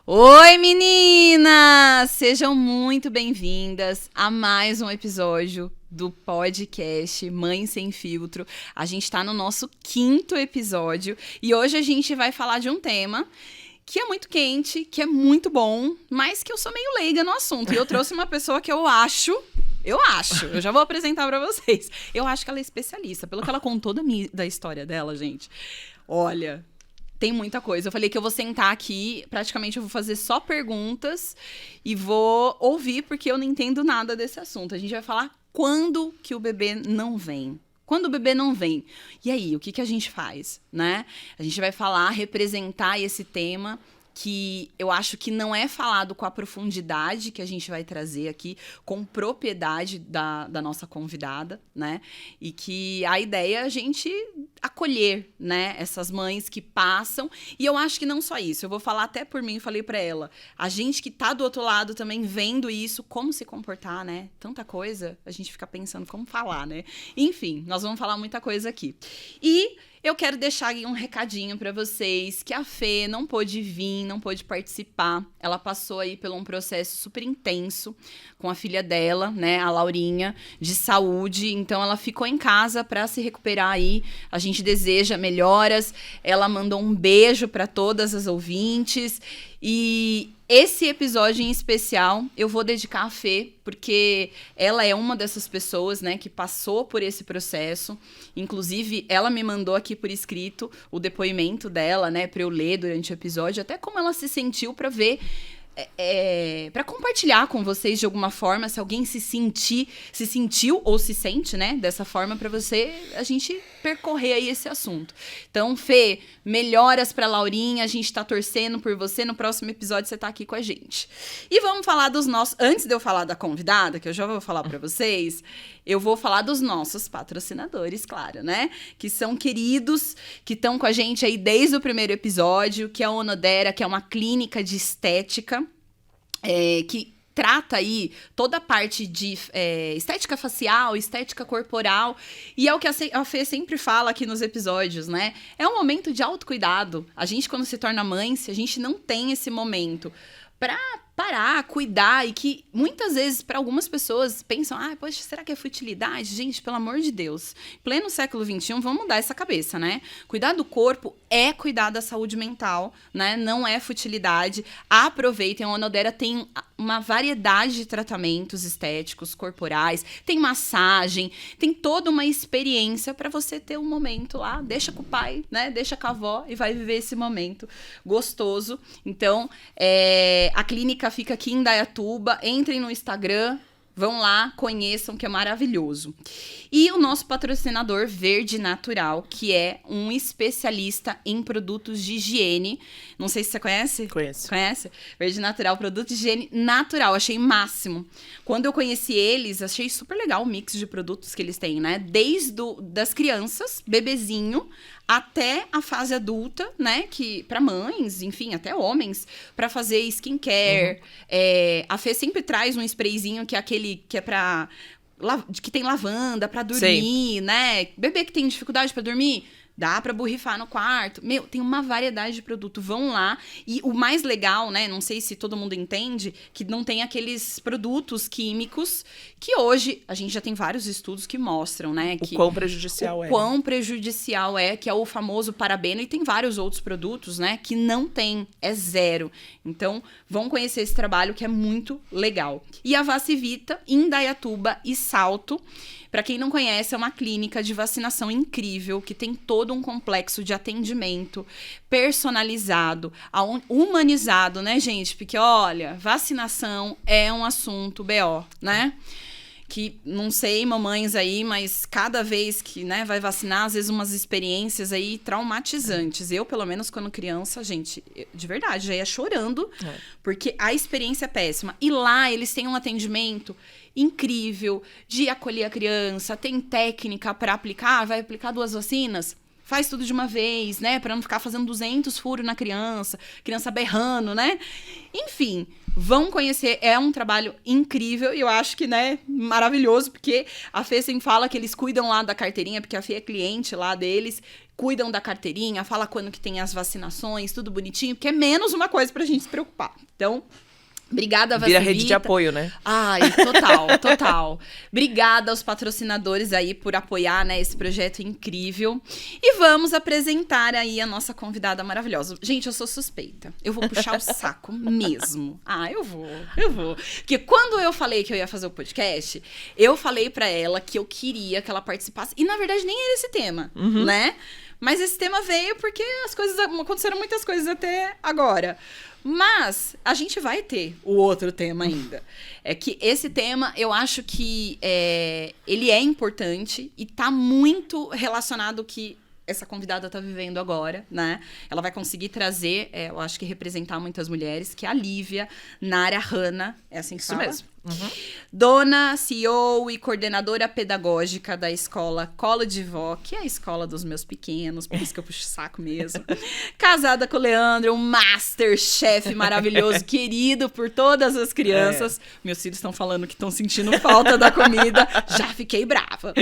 Oi, meninas! Sejam muito bem-vindas a mais um episódio do podcast Mãe Sem Filtro. A gente tá no nosso 5º episódio e hoje a gente vai falar de um tema que é muito quente, que é muito bom, mas que eu sou meio leiga no assunto. E eu trouxe uma pessoa que eu já vou apresentar pra vocês. Eu acho que ela é especialista, pelo que ela contou da história dela, gente. Olha, tem muita coisa. Eu falei que eu vou sentar aqui, praticamente eu vou fazer só perguntas e vou ouvir, porque eu não entendo nada desse assunto. A gente vai falar quando que o bebê não vem. Quando o bebê não vem. E aí, o que a gente faz, né? A gente vai falar, representar esse tema que eu acho que não é falado com a profundidade que a gente vai trazer aqui, com propriedade da nossa convidada, né? E que a ideia é a gente acolher, né, essas mães que passam. E eu acho que não só isso, eu vou falar até por mim, falei pra ela, a gente que tá do outro lado também vendo isso, como se comportar, né? Tanta coisa, a gente fica pensando como falar, né? Enfim, nós vamos falar muita coisa aqui. E eu quero deixar aqui um recadinho pra vocês, que a Fê não pôde vir, não pôde participar. Ela passou aí por um processo super intenso com a filha dela, né, a Laurinha, de saúde. Então, ela ficou em casa pra se recuperar aí. A gente deseja melhoras. Ela mandou um beijo pra todas as ouvintes. E esse episódio em especial eu vou dedicar à Fê, porque ela é uma dessas pessoas, né, que passou por esse processo. Inclusive, ela me mandou aqui por escrito o depoimento dela, né, pra eu ler durante o episódio, até como ela se sentiu, pra ver, para compartilhar com vocês de alguma forma, se alguém se sentiu ou se sente, né, dessa forma, pra a gente percorrer aí esse assunto. Então, Fê, melhoras pra Laurinha, a gente tá torcendo por você, no próximo episódio você tá aqui com a gente. E vamos falar dos nossos, antes de eu falar da convidada, que eu já vou falar pra vocês, eu vou falar dos nossos patrocinadores, claro, né, que são queridos, que estão com a gente aí desde o primeiro episódio, que é a Onodera, que é uma clínica de estética, que trata aí toda a parte de estética facial, estética corporal, e é o que a Fê sempre fala aqui nos episódios, né? É um momento de autocuidado. A gente, quando se torna mãe, se a gente não tem esse momento pra parar, cuidar, e que muitas vezes para algumas pessoas pensam, poxa, será que é futilidade? Gente, pelo amor de Deus, em pleno século XXI, vamos mudar essa cabeça, né? Cuidar do corpo é cuidar da saúde mental, né? Não é futilidade. Aproveitem, a Onodera tem uma variedade de tratamentos estéticos, corporais, tem massagem, tem toda uma experiência para você ter um momento lá, deixa com o pai, né? Deixa com a avó e vai viver esse momento gostoso. Então, a clínica fica aqui em Indaiatuba, entrem no Instagram, vão lá, conheçam, que é maravilhoso. E o nosso patrocinador Verde Natural, que é um especialista em produtos de higiene. Não sei se você conhece. Conheço. Conhece? Verde Natural, produto de higiene natural. Achei máximo. Quando eu conheci eles, achei super legal o mix de produtos que eles têm, né? Desde das crianças, bebezinho, até a fase adulta, né, que para mães, enfim, até homens, para fazer skincare. A Fê sempre traz um sprayzinho que é aquele que é pra que tem lavanda pra dormir, né? Bebê que tem dificuldade pra dormir, dá pra borrifar no quarto. Meu, tem uma variedade de produto. Vão lá. E o mais legal, né? Não sei se todo mundo entende, que não tem aqueles produtos químicos que hoje a gente já tem vários estudos que mostram, né? O quão prejudicial é. O quão prejudicial é, que é o famoso parabeno. E tem vários outros produtos, né? Que não tem, é zero. Então, vão conhecer esse trabalho que é muito legal. E a Vacivita, Indaiatuba e Salto. Para quem não conhece, é uma clínica de vacinação incrível, que tem todo um complexo de atendimento personalizado, humanizado, né, gente? Porque, olha, vacinação é um assunto BO, né? Que, não sei, mamães aí, mas cada vez que, né, vai vacinar, às vezes umas experiências aí traumatizantes. Eu, pelo menos, quando criança, gente, de verdade, já ia chorando, porque a experiência é péssima. E lá, eles têm um atendimento incrível de acolher a criança, tem técnica para aplicar, vai aplicar 2 vacinas, faz tudo de uma vez, né, para não ficar fazendo 200 furos na criança berrando, né? Enfim, Vão conhecer, é um trabalho incrível e eu acho que, né, maravilhoso, porque a Fê sempre fala que eles cuidam lá da carteirinha, porque a Fê é cliente lá deles, cuidam da carteirinha, fala quando que tem as vacinações, tudo bonitinho, porque é menos uma coisa pra gente se preocupar. Então, obrigada, Vacivita. Vira rede de apoio, né? Ai, total. Obrigada aos patrocinadores aí por apoiar, né, esse projeto incrível. E vamos apresentar aí a nossa convidada maravilhosa. Gente, eu sou suspeita. Eu vou puxar o saco mesmo. Ah, eu vou. Porque quando eu falei que eu ia fazer o podcast, eu falei pra ela que eu queria que ela participasse. E, na verdade, nem era esse tema, né? Mas esse tema veio porque aconteceram muitas coisas até agora. Mas a gente vai ter o outro tema ainda. É que esse tema, eu acho que ele é importante e tá muito relacionado ao que essa convidada tá vivendo agora, né? Ela vai conseguir trazer, eu acho que representar muitas mulheres, que é a Lívia Nara Hanna, é assim que Isso fala? mesmo. Dona, CEO e coordenadora pedagógica da escola Colo de Vó, que é a escola dos meus pequenos, por isso que eu puxo o saco mesmo. Casada com o Leandro, um masterchef maravilhoso, querido por todas as crianças. Meus filhos estão falando que estão sentindo falta da comida, já fiquei brava.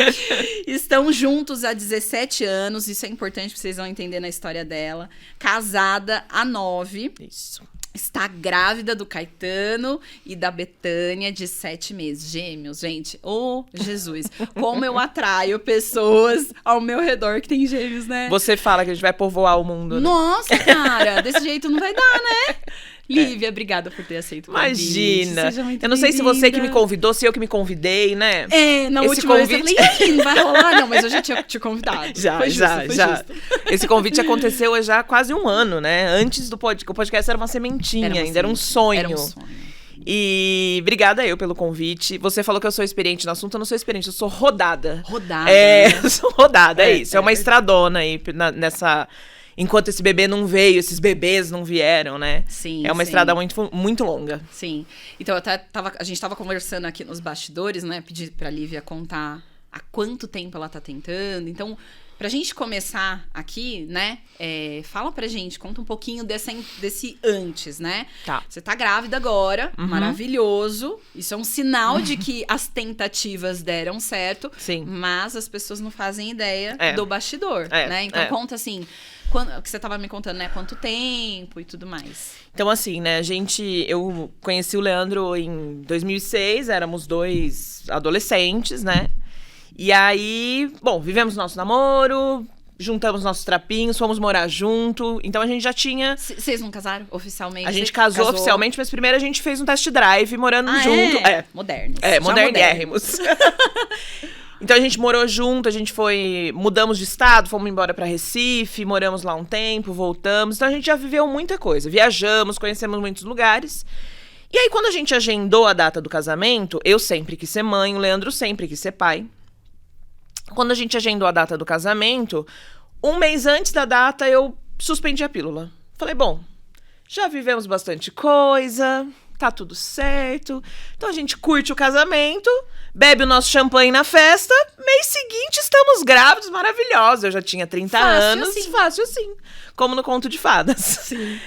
Estão juntos há 17 anos, isso é importante pra vocês vão entender na história dela. Casada há 9. Isso. Está grávida do Caetano e da Betânia, de 7 meses. Gêmeos, gente. Oh, Jesus. Como eu atraio pessoas ao meu redor que tem gêmeos, né? Você fala que a gente vai povoar o mundo, né? Nossa, cara. Desse jeito não vai dar, né? Lívia, obrigada por ter aceito o convite. Imagina. Seja muito eu não sei se você que me bem-vinda. convidou, se eu que me convidei, né? Na Esse última vez eu convite- falei, "Ih, não vai rolar, não, mas eu já tinha te convidado. Já. Foi justo. Esse convite aconteceu há já quase um ano, né? Antes do podcast. O podcast era uma sementinha, ainda era um sonho. Era um sonho. E obrigada eu pelo convite. Você falou que eu sou experiente no assunto, eu não sou experiente, eu sou rodada. Rodada. Eu sou rodada, é isso. É uma estradona aí nessa... Enquanto esse bebê não veio, esses bebês não vieram, né? Sim, É uma sim. estrada muito, muito longa. Sim. Então, a gente tava conversando aqui nos bastidores, né? Pedi pra Lívia contar há quanto tempo ela tá tentando. Então, pra gente começar aqui, né? Fala pra gente, conta um pouquinho desse antes, né? Tá. Você tá grávida agora, maravilhoso. Isso é um sinal de que as tentativas deram certo. Sim. Mas as pessoas não fazem ideia do bastidor, né? Então, conta assim... O que você tava me contando, né? Quanto tempo e tudo mais. Então, assim, né, eu conheci o Leandro em 2006, éramos 2 adolescentes, né? E aí, bom, vivemos nosso namoro, juntamos nossos trapinhos, fomos morar junto, então a gente já tinha... Vocês não casaram oficialmente? A gente casou oficialmente, mas primeiro a gente fez um test drive morando junto. Modernos. Modernérrimos. Então a gente morou junto, mudamos de estado, fomos embora pra Recife, moramos lá um tempo, voltamos. Então a gente já viveu muita coisa, viajamos, conhecemos muitos lugares. E aí quando a gente agendou a data do casamento, eu sempre quis ser mãe, o Leandro sempre quis ser pai. Quando a gente agendou a data do casamento, um mês antes da data eu suspendi a pílula. Falei, bom, já vivemos bastante coisa, tá tudo certo. Então a gente curte o casamento, bebe o nosso champanhe na festa, mês seguinte estamos grávidos, maravilhosos. Eu já tinha 30 anos. Assim. Fácil assim, como no Conto de Fadas. Sim.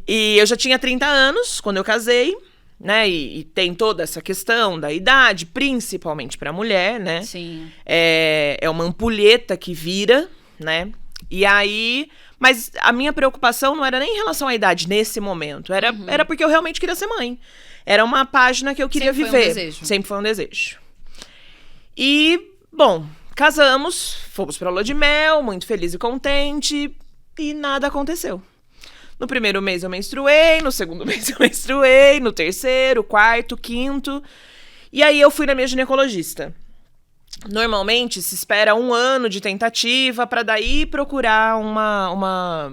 E eu já tinha 30 anos quando eu casei, né? E tem toda essa questão da idade, principalmente pra mulher, né? Sim. É uma ampulheta que vira, né? E aí... Mas a minha preocupação não era nem em relação à idade nesse momento. Era porque eu realmente queria ser mãe. Era uma página que eu queria Sempre viver. Foi um desejo. Sempre foi um desejo. E, bom, casamos, fomos pra lua de mel, muito feliz e contente, e nada aconteceu. No primeiro mês eu menstruei, no segundo mês eu menstruei, no terceiro, quarto, quinto. E aí eu fui na minha ginecologista. Normalmente se espera 1 ano de tentativa pra daí procurar uma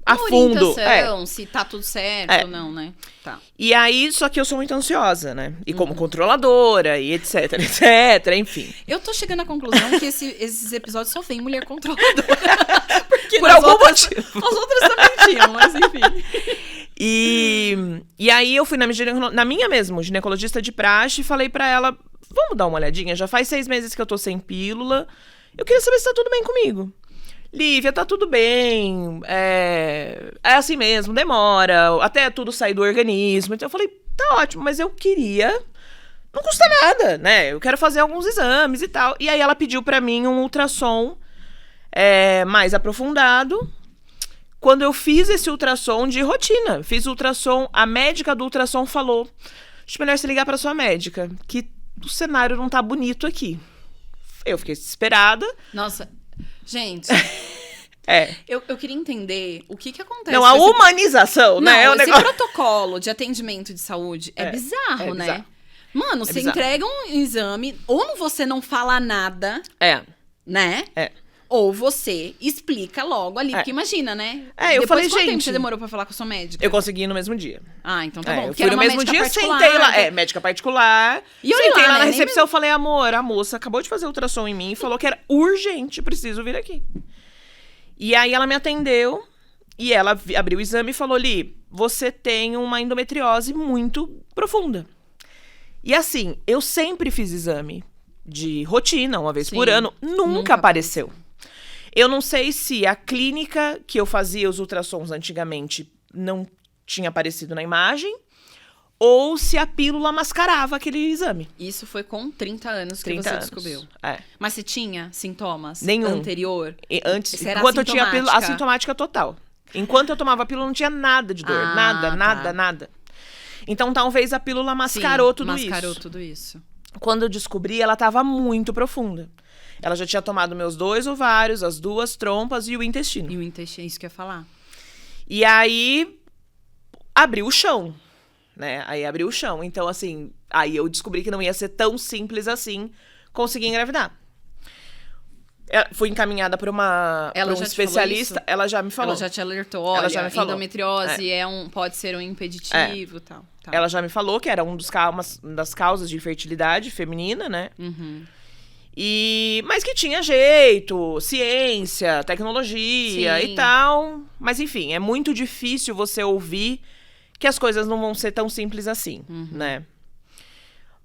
a fundo. Orientação, se tá tudo certo ou não, né? Tá. E aí, só que eu sou muito ansiosa, né? E como controladora, e etc, etc, enfim. Eu tô chegando à conclusão que esses episódios só vem mulher controladora. Porque Por algum motivo. As outras também tinham, mas enfim. E aí eu fui na minha mesmo ginecologista de praxe e falei pra ela, vamos dar uma olhadinha? Já faz 6 meses que eu tô sem pílula. Eu queria saber se tá tudo bem comigo. Lívia, tá tudo bem. É assim mesmo, demora. Até tudo sair do organismo. Então eu falei, tá ótimo, mas eu queria... Não custa nada, né? Eu quero fazer alguns exames e tal. E aí ela pediu pra mim um ultrassom mais aprofundado. Quando eu fiz esse ultrassom de rotina, fiz ultrassom, a médica do ultrassom falou, acho melhor você ligar pra sua médica, que o cenário não tá bonito aqui. Eu fiquei desesperada. Nossa, gente... Eu queria entender o que acontece. Não, a humanização, né? Não, esse protocolo de atendimento de saúde é bizarro, né? Bizarro. Mano, você bizarro. entrega um exame, ou você não fala nada, né? Ou você explica logo ali, porque imagina, né? Eu falei, quanto tempo gente... você demorou pra falar com a sua médica? Eu consegui ir no mesmo dia. Ah, então tá bom. Eu fui no mesmo dia, particular, sentei lá. Médica particular. E sentei lá né? na recepção, falei, amor, a moça acabou de fazer ultrassom em mim e falou que era urgente, preciso vir aqui. E aí ela me atendeu e ela abriu o exame e falou, Li, você tem uma endometriose muito profunda. E assim, eu sempre fiz exame de rotina, uma vez por ano, nunca apareceu. Eu não sei se a clínica que eu fazia os ultrassons antigamente não tinha aparecido na imagem, ou se a pílula mascarava aquele exame. Isso foi com 30 anos que você descobriu. Mas você tinha sintomas? Nenhum. Anterior? Enquanto eu tinha a pílula assintomática total. Enquanto eu tomava a pílula, não tinha nada de dor. Nada. Então, talvez a pílula mascarou tudo isso. Mascarou tudo isso. Quando eu descobri, ela estava muito profunda. Ela já tinha tomado meus 2 ovários, as 2 trompas e o intestino. E o intestino, isso que eu ia falar. E aí, abriu o chão. Né? Aí abriu o chão. Então, assim, aí eu descobri que não ia ser tão simples assim conseguir engravidar. Fui encaminhada para um especialista. Ela já me falou. Ela já te alertou, olha, ela já me falou. Endometriose pode ser um impeditivo e tal. Tá. Ela já me falou que era uma das causas de infertilidade feminina, né? Uhum. Mas que tinha jeito, ciência, tecnologia e tal. Mas, enfim, é muito difícil você ouvir que as coisas não vão ser tão simples assim, né?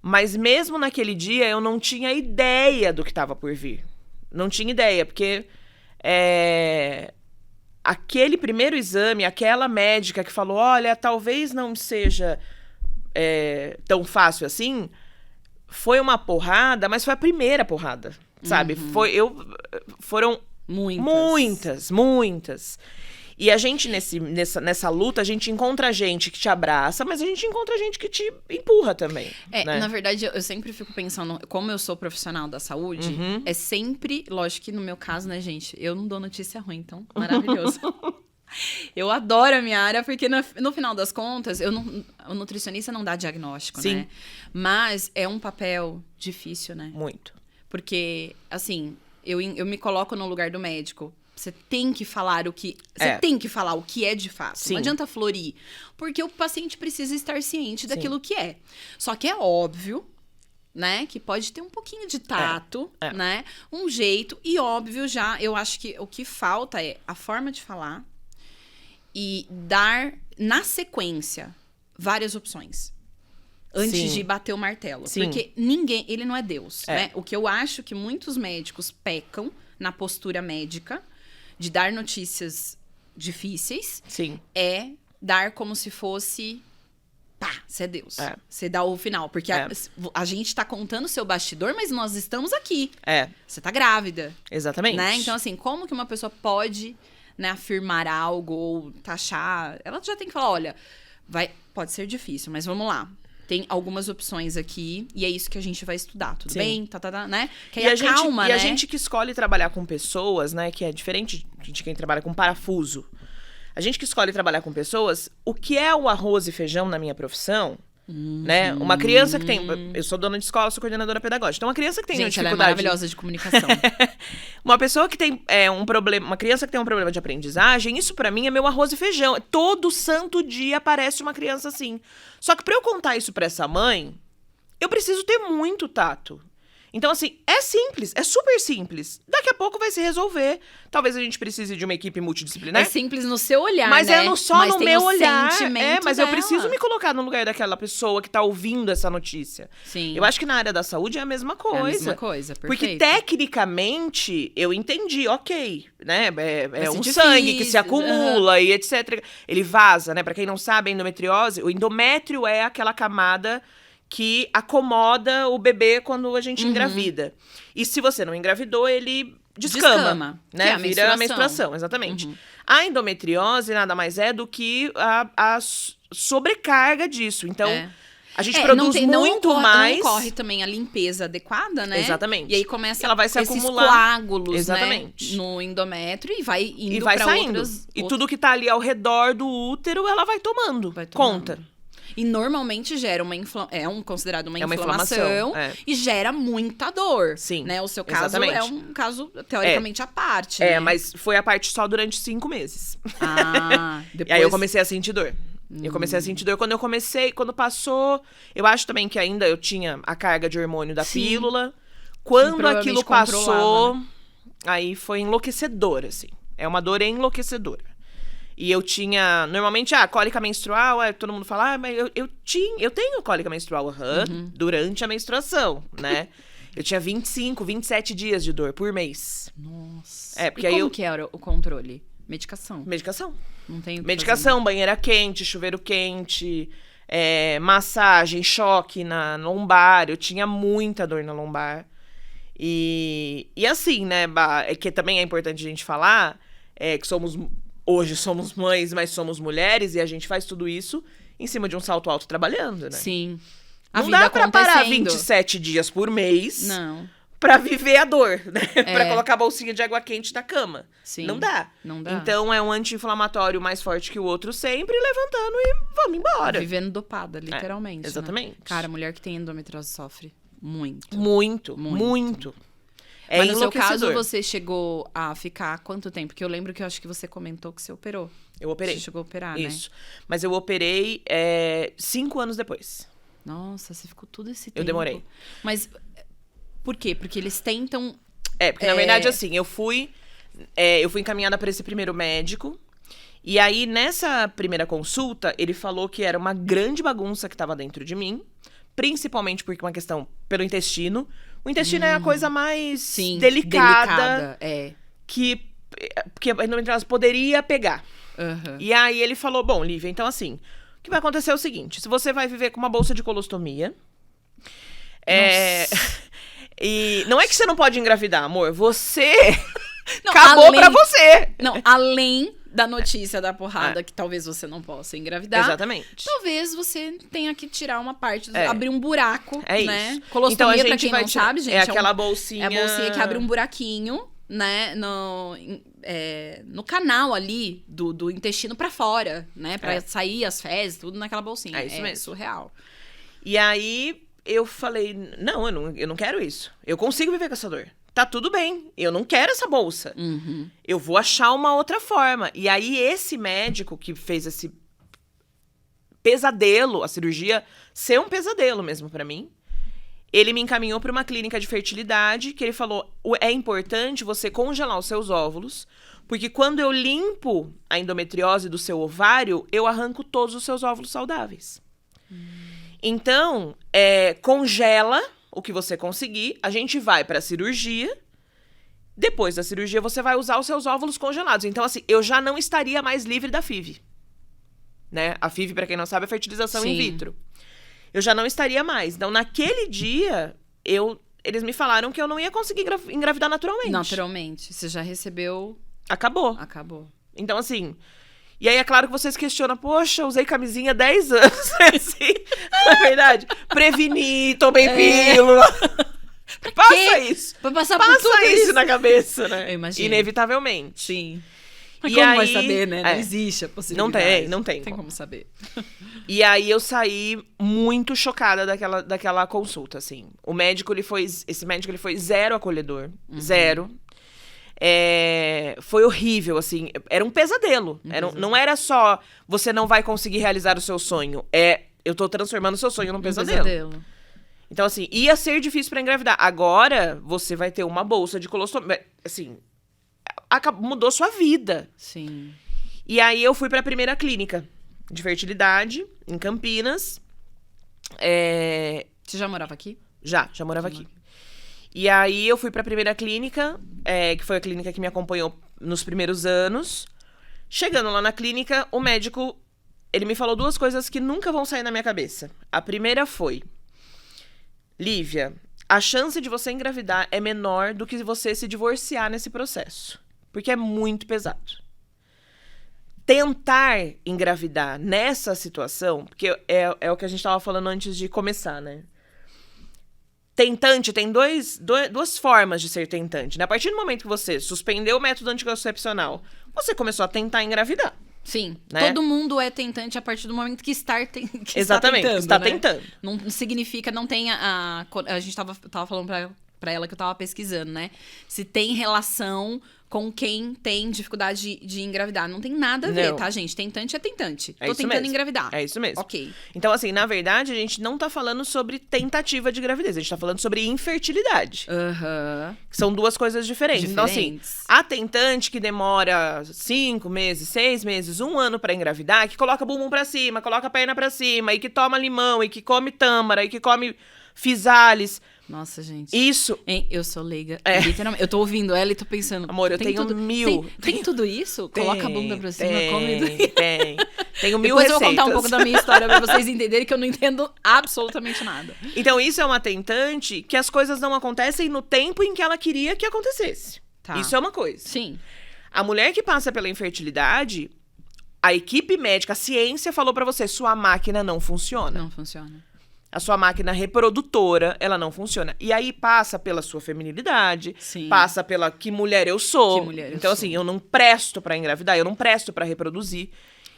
Mas mesmo naquele dia, eu não tinha ideia do que estava por vir. Não tinha ideia, porque aquele primeiro exame, aquela médica que falou, olha, talvez não seja tão fácil assim, foi uma porrada, mas foi a primeira porrada, sabe? Foram muitas. E a gente, nessa luta, a gente encontra gente que te abraça, mas a gente encontra gente que te empurra também. Né? Na verdade, eu sempre fico pensando, como eu sou profissional da saúde, é sempre, lógico que no meu caso, né, gente, eu não dou notícia ruim, então, maravilhoso. Eu adoro a minha área, porque no final das contas, o nutricionista não dá diagnóstico, né? Mas é um papel difícil, né? Muito. Porque, assim, eu me coloco no lugar do médico. Você tem que falar o que... Você tem que falar o que é de fato. Não adianta florir. Porque o paciente precisa estar ciente daquilo que é. Só que é óbvio, né? Que pode ter um pouquinho de tato, né? Um jeito. E óbvio já, eu acho que o que falta é a forma de falar e dar, na sequência, várias opções. Antes de bater o martelo. Porque ele não é Deus, né? O que eu acho que muitos médicos pecam na postura médica de dar notícias difíceis é dar como se fosse você é Deus. Você dá o final. Porque a gente tá contando o seu bastidor, mas nós estamos aqui. Você tá grávida. Exatamente. Né? Então, assim, como que uma pessoa pode, né, afirmar algo ou taxar? Ela já tem que falar, olha, pode ser difícil, mas vamos lá. Tem algumas opções aqui, e é isso que a gente vai estudar, tudo bem? Né? Que aí acalma, né? E a gente que escolhe trabalhar com pessoas, né? Que é diferente de quem trabalha com parafuso. A gente que escolhe trabalhar com pessoas, o que é o arroz e feijão na minha profissão, né? Uma criança que tem... Eu sou dona de escola, sou coordenadora pedagógica. Então, uma criança que tem dificuldade... Ela é maravilhosa de comunicação. Uma pessoa que tem um problema... Uma criança que tem um problema de aprendizagem, isso pra mim é meu arroz e feijão. Todo santo dia aparece uma criança assim. Só que pra eu contar isso pra essa mãe, eu preciso ter muito tato. Então, assim, é simples, é super simples. Daqui a pouco vai se resolver. Talvez a gente precise de uma equipe multidisciplinar. É simples no seu olhar, mas né? só no meu olhar. Mas eu dela. preciso me colocar no lugar daquela pessoa que tá ouvindo essa notícia. Sim. Eu acho que na área da saúde é a mesma coisa. É a mesma coisa, perfeito. Porque tecnicamente eu entendi, ok, né? É um difícil, sangue que se acumula e etc. Ele vaza, né? Pra quem não sabe, a endometriose, o endométrio é aquela camada que acomoda o bebê quando a gente engravida. E se você não engravidou, ele descama, né? Que é a Vira a menstruação, exatamente. A endometriose nada mais é do que a sobrecarga disso. Então, a gente produz muito mais. Não ocorre também a limpeza adequada, né? Exatamente. E aí começa ela vai se esses acumular. coágulos, Exatamente. né? No endométrio e vai indo E vai pra saindo. outras... Tudo que tá ali ao redor do útero, ela vai tomando conta. E normalmente gera considerado uma inflamação e gera muita dor. Sim, né? O seu caso é um caso, teoricamente, à parte. É, né? mas foi a parte só durante 5 meses. Depois... E aí eu comecei a sentir dor. Eu comecei a sentir dor quando passou. Eu acho também que ainda eu tinha a carga de hormônio da pílula. Quando aquilo passou, aí foi enlouquecedor, assim. É uma dor enlouquecedora. E eu tinha, normalmente, cólica menstrual, todo mundo fala, mas eu tenho cólica menstrual, durante a menstruação, né? Eu tinha 25, 27 dias de dor por mês. Nossa. Porque e como que era o controle? Medicação? Medicação. Não tem medicação, banheira quente, chuveiro quente, massagem, choque na lombar. Eu tinha muita dor na lombar. E assim, né, que também é importante a gente falar, que hoje somos mães, mas somos mulheres, e a gente faz tudo isso em cima de um salto alto trabalhando, né? Sim. Não dá pra parar 27 dias por mês pra viver a dor, né? Pra colocar a bolsinha de água quente na cama. Sim. Não dá. Não dá. Então é um anti-inflamatório mais forte que o outro sempre, levantando e vamos embora. Vivendo dopada, literalmente. Exatamente. Né? Cara, a mulher que tem endometriose sofre muito. Muito. Mas no seu caso, você chegou a ficar quanto tempo? Porque eu lembro que eu acho que você comentou que você operou. Eu operei. Você chegou a operar, Isso. Mas eu operei 5 anos depois. Nossa, você ficou todo esse tempo. Eu demorei. Mas por quê? Porque eles tentam... Porque na verdade, assim, eu fui encaminhada para esse primeiro médico. E aí, nessa primeira consulta, ele falou que era uma grande bagunça que estava dentro de mim. Principalmente porque uma questão pelo intestino. O intestino é a coisa mais delicada. Que a endometriose poderia pegar. E aí ele falou, bom, Lívia, então assim, o que vai acontecer é o seguinte, se você vai viver com uma bolsa de colostomia, e não é que você não pode engravidar, amor, acabou pra você. Não, além da notícia da porrada que talvez você não possa engravidar. Exatamente. Talvez você tenha que tirar uma parte, abrir um buraco, né? Isso. Colostomia, então, a gente pra quem não sabe, gente, é aquela bolsinha... É a bolsinha que abre um buraquinho, né? No canal ali do intestino pra fora, né? Pra sair as fezes, tudo naquela bolsinha. É isso mesmo. Surreal. E aí, eu falei, não, eu não quero isso. Eu consigo viver com essa dor. Tá tudo bem, eu não quero essa bolsa. Eu vou achar uma outra forma. E aí, esse médico que fez esse pesadelo, a cirurgia ser um pesadelo mesmo pra mim, ele me encaminhou pra uma clínica de fertilidade, que ele falou, é importante você congelar os seus óvulos, porque quando eu limpo a endometriose do seu ovário, eu arranco todos os seus óvulos saudáveis. Então, congela o que você conseguir, a gente vai pra cirurgia, depois da cirurgia você vai usar os seus óvulos congelados. Então, assim, eu já não estaria mais livre da FIV. Né? A FIV, pra quem não sabe, é fertilização in vitro. Eu já não estaria mais. Então, naquele dia, eles me falaram que eu não ia conseguir engravidar naturalmente. Naturalmente. Você já recebeu... Acabou. Então, assim... E aí, é claro que vocês questionam, poxa, usei camisinha há 10 anos. Assim, na verdade, preveni, tomei pílula. Passa isso. Pra passar por tudo isso na cabeça, né? Eu imagino. Inevitavelmente. Sim. Mas e como aí, vai saber, né? Não existe a possibilidade. Não tem. Não tem como saber. E aí, eu saí muito chocada daquela consulta, assim. Esse médico, ele foi zero acolhedor. Zero. Foi horrível, assim. Era um pesadelo. Não era só você não vai conseguir realizar o seu sonho. Eu tô transformando o seu sonho num pesadelo. Então, assim, ia ser difícil pra engravidar. Agora, você vai ter uma bolsa de colostomia. Assim, mudou sua vida. Sim. E aí, eu fui pra primeira clínica de fertilidade, em Campinas. Você já morava aqui? Já morava aqui. E aí, eu fui pra primeira clínica, que foi a clínica que me acompanhou nos primeiros anos. Chegando lá na clínica, o médico, ele me falou 2 coisas que nunca vão sair na minha cabeça. A primeira foi: Lívia, a chance de você engravidar é menor do que você se divorciar nesse processo. Porque é muito pesado. Tentar engravidar nessa situação, porque é o que a gente estava falando antes de começar, né? Tentante tem duas formas de ser tentante, né? A partir do momento que você suspendeu o método anticoncepcional, você começou a tentar engravidar. Sim, né? Todo mundo é tentante a partir do momento que Exatamente, está está tentando. tentando. Não significa, não tem a gente tava falando pra ela que eu tava pesquisando, né? Se tem relação com quem tem dificuldade de engravidar. Não tem nada a ver, Não. tá, gente? Tentante é tentante. É Tô isso tentando mesmo. engravidar. É isso mesmo. Ok. Então, assim, na verdade, a gente não tá falando sobre tentativa de gravidez. A gente tá falando sobre infertilidade. Aham. Que são 2 coisas diferentes. Então, assim, Diferentes. a tentante que demora 5 meses, 6 meses, 1 ano pra engravidar, que coloca bumbum pra cima, coloca a perna pra cima, e que toma limão, e que come tâmara, e que come fisales. Nossa, gente. Isso, Hein? Eu sou leiga. Literalmente. Eu tô ouvindo ela e tô pensando. amor, eu tem tenho tudo, 1000. Tem tudo isso? Coloca a bunda pra cima, come. Tem. Tenho 1000 Depois eu receitas. vou contar um pouco da minha história pra vocês entenderem que eu não entendo absolutamente nada. Então, isso é uma tentante que as coisas não acontecem no tempo em que ela queria que acontecesse. Tá. Isso é uma coisa. Sim. A mulher que passa pela infertilidade, a equipe médica, a ciência falou pra você, sua máquina não funciona. Não funciona. A sua máquina reprodutora, ela não funciona. E aí passa pela sua feminilidade, Sim. passa pela que mulher eu sou. Que mulher eu então, sou. assim, eu não presto pra engravidar, eu não presto pra reproduzir.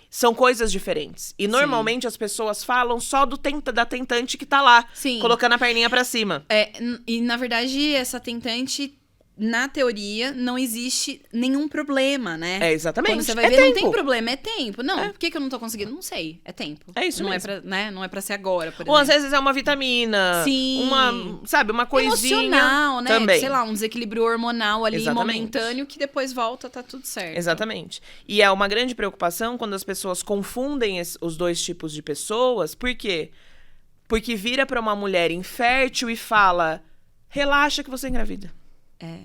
São coisas diferentes. E normalmente as pessoas falam só da tentante que tá lá, Sim. colocando a perninha pra cima. E, na verdade, essa tentante, na teoria, não existe nenhum problema, né? É, exatamente. Quando você vai É ver, não tempo. tem problema, é tempo. Não, por que eu não tô conseguindo? Não sei, é tempo. É isso não mesmo. É pra, né? Não é pra ser agora, por Ou às exemplo. vezes é uma vitamina, Sim. uma coisinha. Emocional, né? Também. Sei lá, um desequilíbrio hormonal ali, Exatamente. momentâneo, que depois volta, tá tudo certo. Exatamente. E é uma grande preocupação quando as pessoas confundem os 2 tipos de pessoas. Por quê? Porque vira pra uma mulher infértil e fala, relaxa que você engravida. É.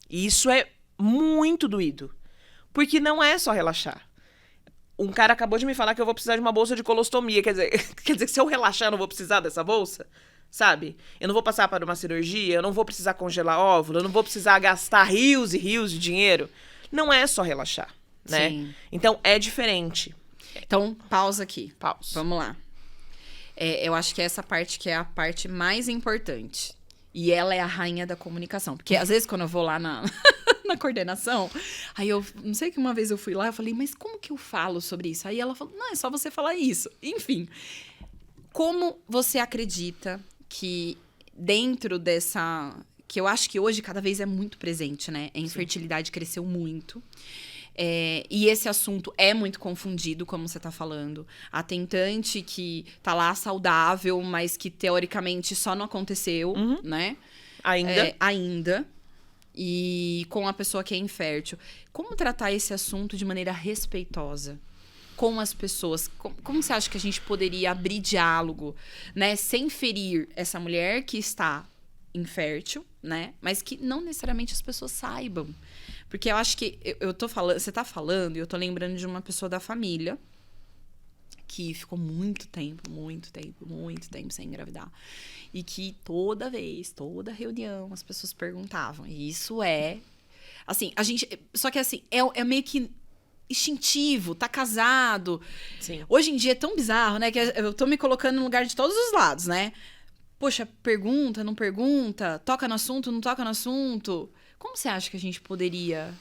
E isso é muito doído. Porque não é só relaxar. Um cara acabou de me falar que eu vou precisar de uma bolsa de colostomia. Quer dizer que se eu relaxar, eu não vou precisar dessa bolsa? Sabe? Eu não vou passar para uma cirurgia, eu não vou precisar congelar óvulo, eu não vou precisar gastar rios e rios de dinheiro. Não é só relaxar, né? Sim. Então, é diferente. Então, pausa aqui. Pausa. Vamos lá. Eu acho que essa parte que é a parte mais importante. E ela é a rainha da comunicação. Porque às vezes quando eu vou lá na coordenação, aí eu não sei que uma vez eu fui lá, eu falei, mas como que eu falo sobre isso? Aí ela falou, não, é só você falar isso. Enfim, como você acredita que dentro dessa... Que eu acho que hoje cada vez é muito presente, né? A infertilidade cresceu muito. E esse assunto é muito confundido, como você tá falando. A tentante que tá lá saudável, mas que teoricamente só não aconteceu, né? Ainda. E com a pessoa que é infértil. Como tratar esse assunto de maneira respeitosa? Com as pessoas. Como você acha que a gente poderia abrir diálogo, né? Sem ferir essa mulher que está infértil, né? Mas que não necessariamente as pessoas saibam. Porque eu acho que eu tô falando, você tá falando, e eu tô lembrando de uma pessoa da família que ficou muito tempo sem engravidar. E que toda reunião, as pessoas perguntavam. E isso é... Assim, a gente... Só que assim, é meio que instintivo, tá casado. Sim. Hoje em dia é tão bizarro, né? Que eu tô me colocando no lugar de todos os lados, né? Poxa, pergunta, não pergunta? Toca no assunto, não toca no assunto? Como você acha que a gente poderia...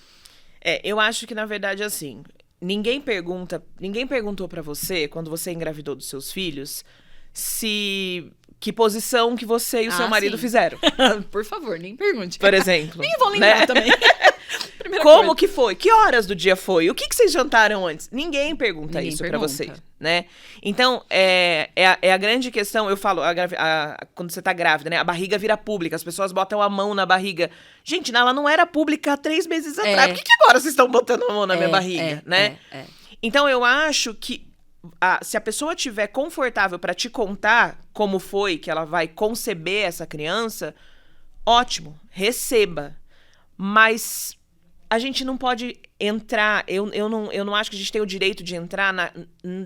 Eu acho que, na verdade, assim, ninguém perguntou pra você, quando você engravidou dos seus filhos, que posição que você e o seu marido sim. fizeram. Por favor, nem pergunte. Por exemplo. Nem vou lembrar também. primeira Como coisa. que foi? Que horas do dia foi? O que vocês jantaram antes? Ninguém pergunta Ninguém isso pergunta. pra vocês, né? Então, é a grande questão, eu falo, quando você tá grávida, né? A barriga vira pública, as pessoas botam a mão na barriga. Gente, ela não era pública há 3 meses atrás. Por que agora vocês estão botando a mão na minha barriga, né? Então, eu acho que se a pessoa estiver confortável pra te contar como foi que ela vai conceber essa criança, ótimo, receba. Mas a gente não pode entrar, eu não acho que a gente tem o direito de entrar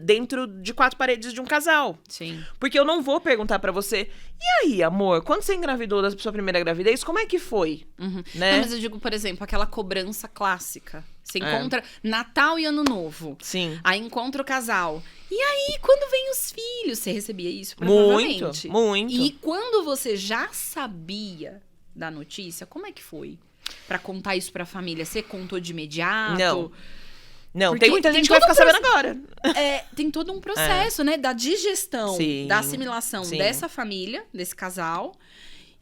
dentro de 4 paredes de um casal. Sim. Porque eu não vou perguntar pra você, e aí, amor, quando você engravidou da sua primeira gravidez, como é que foi? Né? Não, mas eu digo, por exemplo, aquela cobrança clássica. Você encontra Natal e Ano Novo. Sim. Aí encontra o casal. E aí, quando vem os filhos? Você recebia isso? Provavelmente. Muito. E quando você já sabia da notícia, como é que foi? Pra contar isso pra família? Você contou de imediato? Não, Porque tem muita gente que vai todo ficar sabendo agora. Tem todo um processo, né? Da digestão, Sim, da assimilação sim. dessa família, desse casal.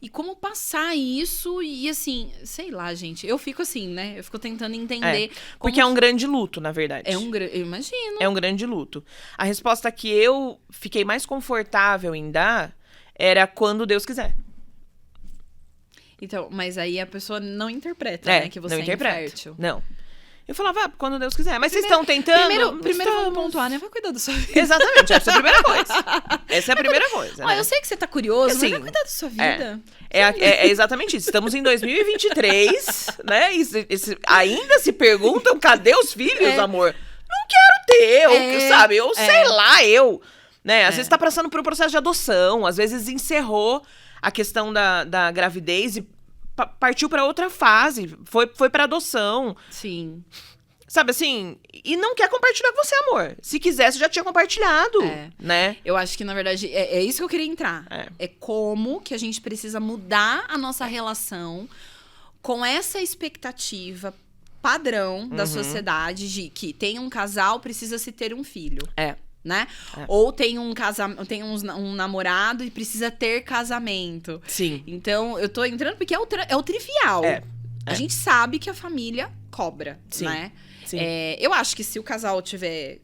E como passar isso e, assim, sei lá, gente. Eu fico assim, né? Eu fico tentando entender. Porque é um grande luto, na verdade. Eu imagino. É um grande luto. A resposta que eu fiquei mais confortável em dar era quando Deus quiser. Então, mas aí a pessoa não interpreta, né? Que você não é interpreta. infértil. Não. Eu falava, quando Deus quiser. Mas vocês estão tentando? Primeiro vamos pontuar, né? Vai cuidar da sua vida. Exatamente, essa é a primeira coisa. Essa é a primeira coisa. Ó, Né? eu sei que você tá curioso, Assim, mas vai cuidar da sua vida. É exatamente isso. Estamos em 2023, né? Ainda se perguntam, cadê os filhos, amor? Não quero ter, sabe? Eu sei lá, né? Às vezes tá passando por um processo de adoção, às vezes encerrou a questão da gravidez e partiu pra outra fase, foi pra adoção. Sim. Sabe assim? E não quer compartilhar com você, amor. Se quisesse, já tinha compartilhado, né? Eu acho que, na verdade, é isso que eu queria entrar. É como que a gente precisa mudar a nossa relação com essa expectativa padrão da sociedade de que tem um casal, precisa se ter um filho. Né? Ou tem um namorado e precisa ter casamento. Sim. Então, eu tô entrando porque é o trivial. A gente sabe que a família cobra, né? Sim. Eu acho que se o casal tiver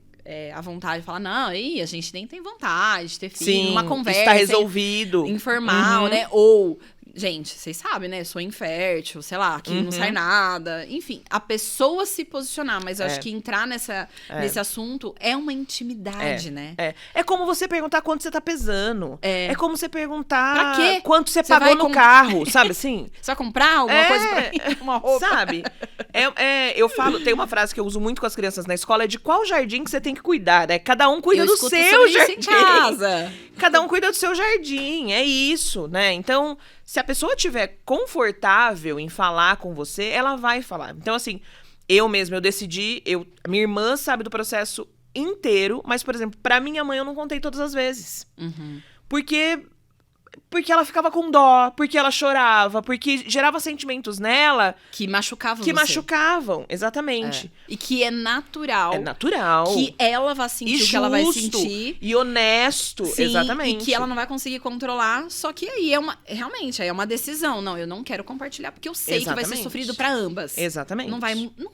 a vontade de falar, não, aí a gente nem tem vontade de ter filho, uma conversa. Está resolvido. Informal, né? Ou, gente, vocês sabem, né? Eu sou infértil, sei lá, aqui não sai nada. Enfim, a pessoa se posicionar. Mas eu acho que entrar nesse assunto é uma intimidade, né? É como você perguntar quanto você tá pesando. É como você perguntar pra quê? Quanto você pagou no carro, sabe assim? Você vai comprar alguma coisa pra mim? Uma roupa? Sabe? Eu falo, tem uma frase que eu uso muito com as crianças na escola, é de qual jardim que você tem que cuidar, né? Cada um cuida do seu jardim. Isso em casa. Cada um cuida do seu jardim, é isso, né? Então, se a pessoa estiver confortável em falar com você, ela vai falar. Então, assim, eu decidi, minha irmã sabe do processo inteiro, mas, por exemplo, pra minha mãe eu não contei todas as vezes. Porque ela ficava com dó, porque ela chorava, porque gerava sentimentos nela que machucavam machucavam, exatamente. E que é natural. É natural. Que ela vai sentir o que ela vai sentir. E honesto, sim, exatamente. E que ela não vai conseguir controlar. Só que aí realmente é uma decisão. Não, eu não quero compartilhar, porque eu sei que vai ser sofrido pra ambas. Exatamente. Não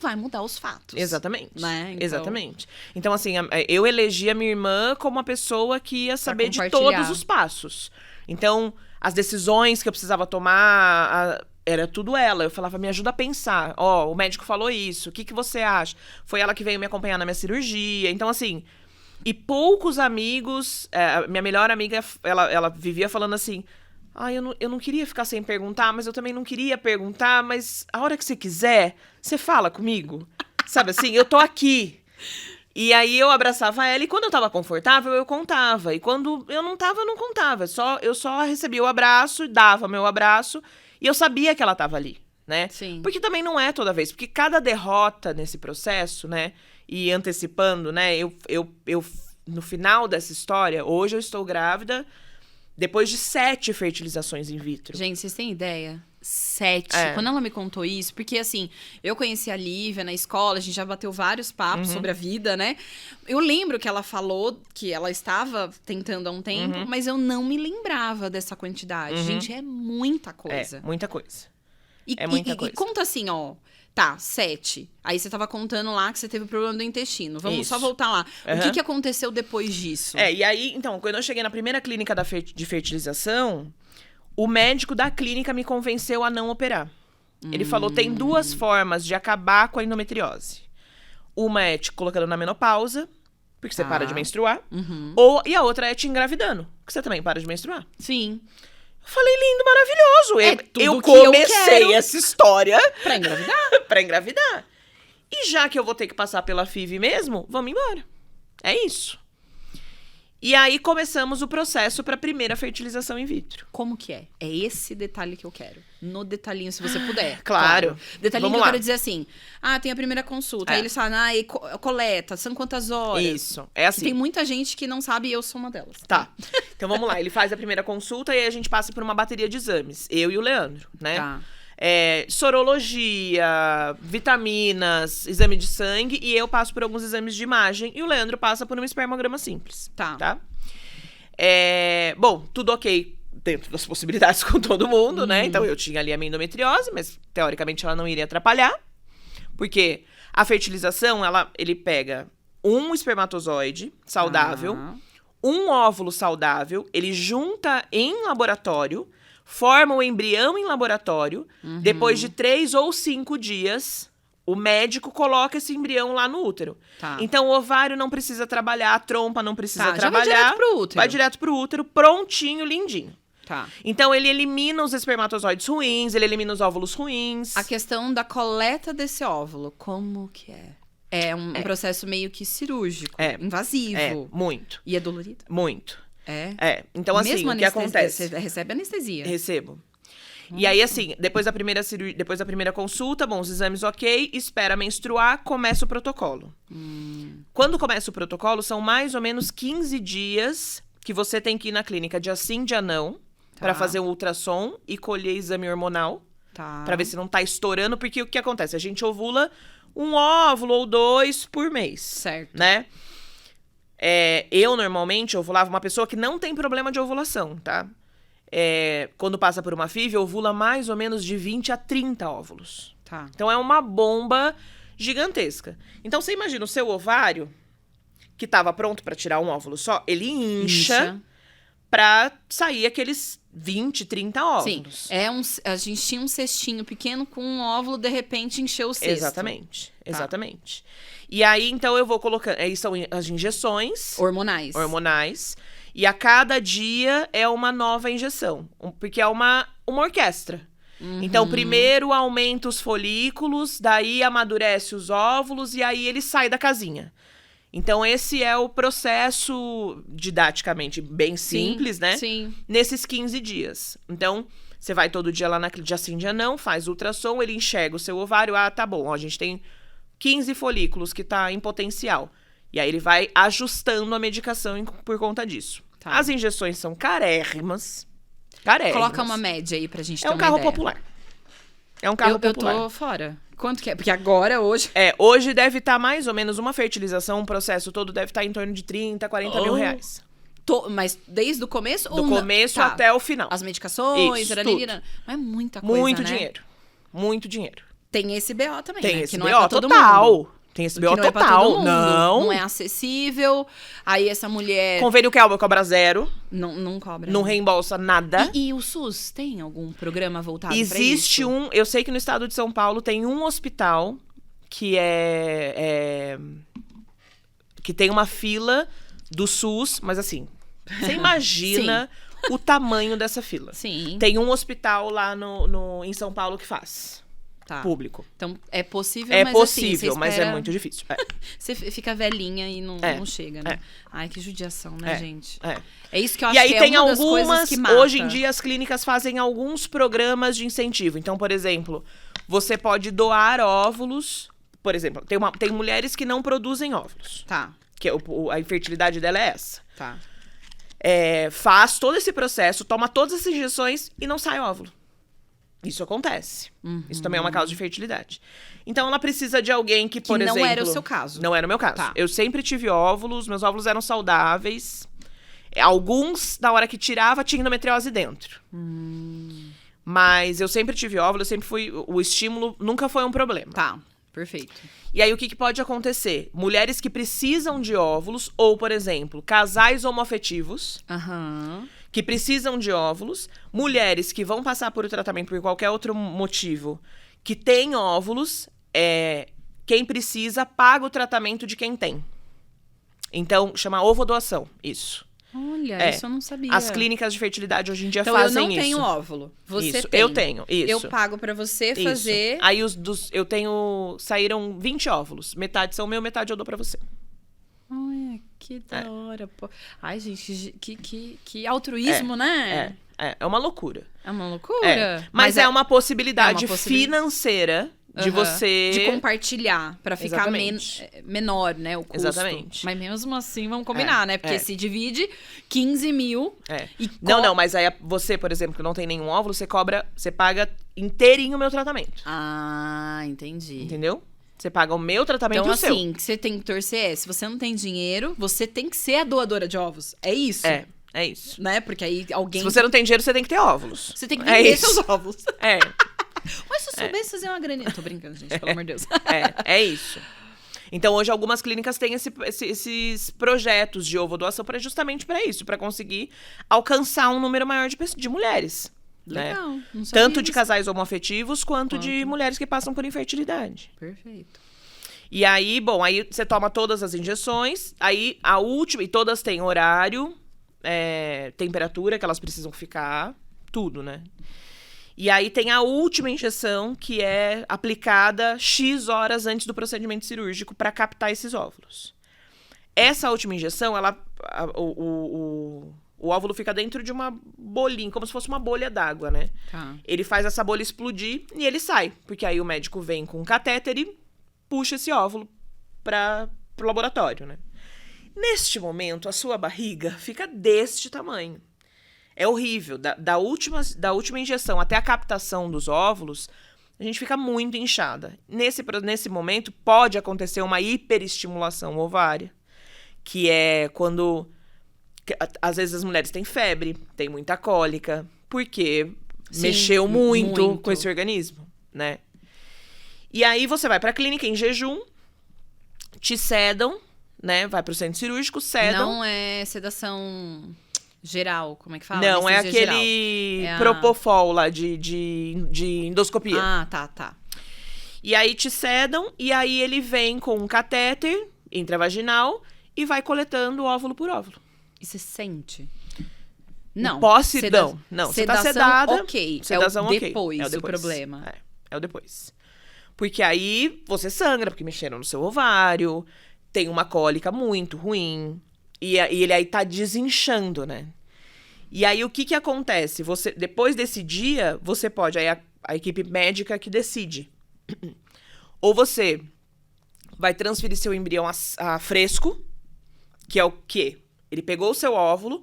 vai mudar os fatos. Exatamente. Né? Então... Exatamente. Então, assim, eu elegi a minha irmã como uma pessoa que ia saber de todos os passos. Então, as decisões que eu precisava tomar, era tudo ela. Eu falava, me ajuda a pensar. O médico falou isso, o que você acha? Foi ela que veio me acompanhar na minha cirurgia. Então, assim, e poucos amigos... minha melhor amiga, ela vivia falando assim, eu não queria ficar sem perguntar, mas eu também não queria perguntar, mas a hora que você quiser, você fala comigo. Sabe assim, eu tô aqui. E aí eu abraçava ela e quando eu tava confortável, eu contava. E quando eu não tava, eu não contava. Eu só recebia o abraço, dava meu abraço e eu sabia que ela tava ali, né? Sim. Porque também não é toda vez. Porque cada derrota nesse processo, né? E antecipando, né? Eu no final dessa história, hoje eu estou grávida depois de 7 fertilizações in vitro. Gente, vocês têm ideia? 7. Quando ela me contou isso, porque assim, eu conheci a Lívia na escola, a gente já bateu vários papos sobre a vida, né? Eu lembro que ela falou que ela estava tentando há um tempo, mas eu não me lembrava dessa quantidade. Gente, é muita coisa. Muita coisa. Muita coisa. E conta assim, Tá, 7. Aí você tava contando lá que você teve problema do intestino. Vamos Isso. só voltar lá. O Aham. que aconteceu depois disso? E aí, então, quando eu cheguei na primeira clínica de fertilização, o médico da clínica me convenceu a não operar. Ele falou, tem 2 formas de acabar com a endometriose. Uma é te colocando na menopausa, porque você para de menstruar. E a outra é te engravidando, que você também para de menstruar. Sim. Eu falei, lindo, maravilhoso. Tudo Eu que eu comecei quero. essa história Pra engravidar? pra engravidar. E já que eu vou ter que passar pela FIV mesmo, vamos embora. É isso. E aí começamos o processo pra primeira fertilização in vitro. Como que é? É esse detalhe que eu quero. No detalhinho, se você puder. Claro. Detalhinho Vamos que eu lá. quero dizer assim. Tem a primeira consulta. Aí eles falam, e coleta, são quantas horas? Isso. É assim. Tem muita gente que não sabe e eu sou uma delas. Tá. Então vamos lá. Ele faz a primeira consulta e aí a gente passa por uma bateria de exames. Eu e o Leandro, né? Tá. Sorologia, vitaminas, exame de sangue. E eu passo por alguns exames de imagem. E o Leandro passa por um espermograma simples. Tá. Bom, tudo ok dentro das possibilidades com todo mundo, né? Então eu tinha ali a minha endometriose, mas teoricamente ela não iria atrapalhar. Porque a fertilização, ele pega um espermatozoide saudável, um óvulo saudável, ele junta em laboratório, forma o embrião em laboratório, depois de 3 ou 5 dias, o médico coloca esse embrião lá no útero. Tá. Então o ovário não precisa trabalhar, a trompa não precisa Já trabalhar. vai direto pro útero. Vai direto pro útero, prontinho, lindinho. Tá. Então ele elimina os espermatozoides ruins, ele elimina os óvulos ruins. A questão da coleta desse óvulo, como que é? É um processo meio que cirúrgico, invasivo. Muito. E é dolorido? muito. É. Então assim, Mesmo o que acontece? Você recebe anestesia? Recebo. E aí, assim, depois da primeira consulta, bom, os exames ok, espera menstruar, começa o protocolo. Quando começa o protocolo, são mais ou menos 15 dias que você tem que ir na clínica dia sim, dia não, pra fazer um ultrassom e colher exame hormonal, Tá. pra ver se não tá estourando, porque o que acontece? A gente ovula um óvulo ou 2 por mês. Certo. Né? Eu, normalmente, ovulava uma pessoa que não tem problema de ovulação, tá? Quando passa por uma FIV, ovula mais ou menos de 20 a 30 óvulos. Tá. Então, é uma bomba gigantesca. Então, você imagina o seu ovário, que estava pronto para tirar um óvulo só, ele incha pra sair aqueles 20, 30 óvulos. Sim. A gente tinha um cestinho pequeno com um óvulo, de repente encheu o cesto. Exatamente. E aí, então, eu vou colocando... Aí são as injeções... Hormonais. E a cada dia é uma nova injeção. Porque é uma orquestra. Então, primeiro aumenta os folículos, daí amadurece os óvulos e aí ele sai da casinha. Então, esse é o processo, didaticamente, bem simples, né? Sim. Nesses 15 dias. Então, você vai todo dia lá na dia sim, dia não, faz ultrassom, ele enxerga o seu ovário. Tá bom, ó, a gente tem 15 folículos que tá em potencial. E aí, ele vai ajustando a medicação por conta disso. Tá. As injeções são carérrimas. Coloca uma média aí pra gente ter É um uma carro ideia. popular. É um carro popular. Eu tô fora. Quanto que é? Porque agora, hoje... Hoje deve estar mais ou menos uma fertilização, um processo todo deve estar em torno de 30, 40 mil reais. Mas desde o começo? Do começo até o final. As medicações, Isso, mas é muita coisa, Muito né? dinheiro. Muito dinheiro. Tem esse BO também, Tem né? esse que BO não é pra todo total. mundo. Tem esse Que BO não é pra total. todo mundo. Não. Não é acessível. Aí essa mulher Convênio que cobra zero. não cobra. Não reembolsa nada. E o SUS tem algum programa voltado pra isso? Existe eu sei que no estado de São Paulo tem um hospital que que tem uma fila do SUS, mas assim, você imagina o tamanho dessa fila. Sim. Tem um hospital lá em São Paulo que faz. Tá. Público. Então, é possível, É mas possível, assim, mas é muito difícil. Você fica velhinha e não chega, né? Ai, que judiação, né, gente? É isso que eu acho E aí que é tem uma das coisas algumas, que mata. hoje em dia as clínicas fazem alguns programas de incentivo. Então, por exemplo, você pode doar óvulos. Por exemplo, tem mulheres que não produzem óvulos. Tá. Que a infertilidade dela é essa. Tá. Faz todo esse processo, toma todas as injeções e não sai óvulo. Isso acontece. Isso também é uma causa de fertilidade. Então, ela precisa de alguém que, por exemplo... não era o seu caso. Não era o meu caso. Tá. Eu sempre tive óvulos, meus óvulos eram saudáveis. Alguns, na hora que tirava, tinha endometriose dentro. Mas eu sempre tive óvulo, eu sempre fui... O estímulo nunca foi um problema. Tá, perfeito. E aí, o que pode acontecer? Mulheres que precisam de óvulos, ou, por exemplo, casais homoafetivos, que precisam de óvulos, mulheres que vão passar por o tratamento por qualquer outro motivo, que têm óvulos, quem precisa paga o tratamento de quem tem. Então, chama ovodoação, isso. Olha, isso eu não sabia. As clínicas de fertilidade hoje em dia então, fazem isso. Então, eu não tenho óvulo. Você isso. tem. Eu tenho, isso. Eu pago pra você fazer... Isso. Aí, eu tenho... Saíram 20 óvulos. Metade são meu, metade eu dou pra você. Olha, que da hora. Pô. Ai, gente, que altruísmo, né? É uma loucura. É uma loucura. Mas é uma possibilidade financeira de você... De compartilhar, pra ficar menor, né, o custo. Exatamente. Mas mesmo assim, vamos combinar, né? Porque se divide 15 mil... E Não, mas aí você, por exemplo, que não tem nenhum óvulo, você paga inteirinho o meu tratamento. Ah, entendi. Entendeu? Você paga o meu tratamento e o seu. Então, assim, o que você tem que torcer se você não tem dinheiro, você tem que ser a doadora de ovos. É isso? É isso. Né? Porque aí alguém... Se você não tem dinheiro, você tem que ter óvulos. Você tem que vender seus óvulos. Mas se eu soubesse fazer uma graninha... Tô brincando, gente, pelo amor de Deus. É isso. Então, hoje, algumas clínicas têm esses projetos de ovodoação justamente para isso, para conseguir alcançar um número maior de mulheres. Legal. Né? Não sabia Tanto de casais homoafetivos, quanto de mulheres que passam por infertilidade. Perfeito. E aí, aí você toma todas as injeções, aí a última... E todas têm horário, temperatura que elas precisam ficar, tudo, né? E aí tem a última injeção, que é aplicada X horas antes do procedimento cirúrgico para captar esses óvulos. Essa última injeção, o óvulo fica dentro de uma bolinha, como se fosse uma bolha d'água, né? Tá. Ele faz essa bolha explodir e ele sai. Porque aí o médico vem com um catéter e puxa esse óvulo pro laboratório, né? Neste momento, a sua barriga fica deste tamanho. É horrível. Da última injeção até a captação dos óvulos, a gente fica muito inchada. Nesse momento, pode acontecer uma hiperestimulação ovária, que é quando... Às vezes as mulheres têm febre, têm muita cólica, porque mexeu muito com esse organismo, né? E aí você vai pra clínica em jejum, te sedam, né? Vai pro centro cirúrgico, sedam. Não é sedação... geral, como é que fala? Não, é aquele Propofol lá de endoscopia. Ah, tá. E aí te sedam, e aí ele vem com um catéter intravaginal e vai coletando óvulo por óvulo. E você sente? Não. Não, você sedação, tá sedada. Ok. Sedação, é o depois, o problema. É o depois. Porque aí você sangra, porque mexeram no seu ovário, tem uma cólica muito ruim... E ele aí tá desinchando, né? E aí, o que acontece? Depois desse dia, você pode... Aí a equipe médica que decide. Ou você vai transferir seu embrião a fresco, que é o quê? Ele pegou o seu óvulo,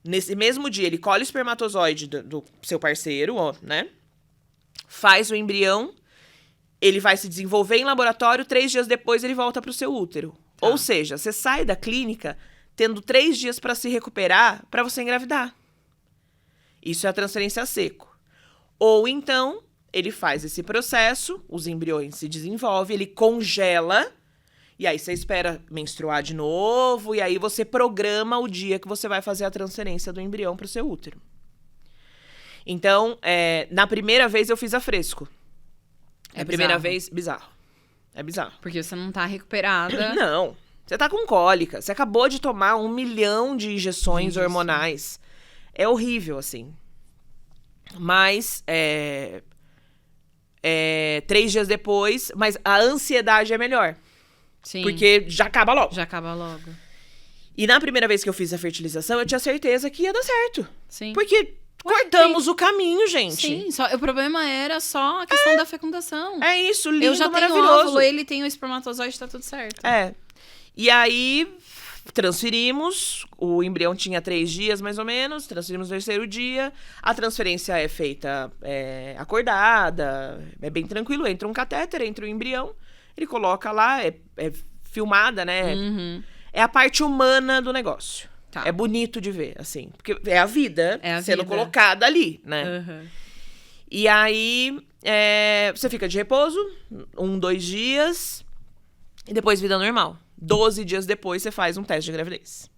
nesse mesmo dia, ele colhe o espermatozoide do seu parceiro, né? Faz o embrião, ele vai se desenvolver em laboratório, 3 dias depois ele volta pro seu útero. Tá. Ou seja, você sai da clínica... tendo 3 dias para se recuperar para você engravidar. Isso é a transferência a seco. Ou então, ele faz esse processo, os embriões se desenvolvem, ele congela, e aí você espera menstruar de novo, e aí você programa o dia que você vai fazer a transferência do embrião para o seu útero. Então, na primeira vez eu fiz a fresco. Primeira vez, bizarro. É bizarro. Porque você não tá recuperada. Não. Você tá com cólica. Você acabou de tomar 1 milhão de injeções hormonais. É horrível, assim. Mas, 3 dias depois... Mas a ansiedade é melhor. Sim. Porque já acaba logo. Já acaba logo. E na primeira vez que eu fiz a fertilização, eu tinha certeza que ia dar certo. Sim. Porque cortamos o caminho, gente. Sim, o problema era só a questão da fecundação. É isso, lindo, eu já maravilhoso. tenho óvulo, ele tem o espermatozoide, tá tudo certo. E aí, transferimos, o embrião tinha 3 dias, mais ou menos, transferimos no 3º dia, a transferência é feita acordada, é bem tranquilo, entra um catéter, entra o embrião, ele coloca lá, é filmada, né? Uhum. É a parte humana do negócio. Tá. É bonito de ver, assim, porque é a vida sendo colocada ali, né? Uhum. E aí, você fica de repouso, 2 dias, e depois vida normal. 12 dias depois, você faz um teste de gravidez.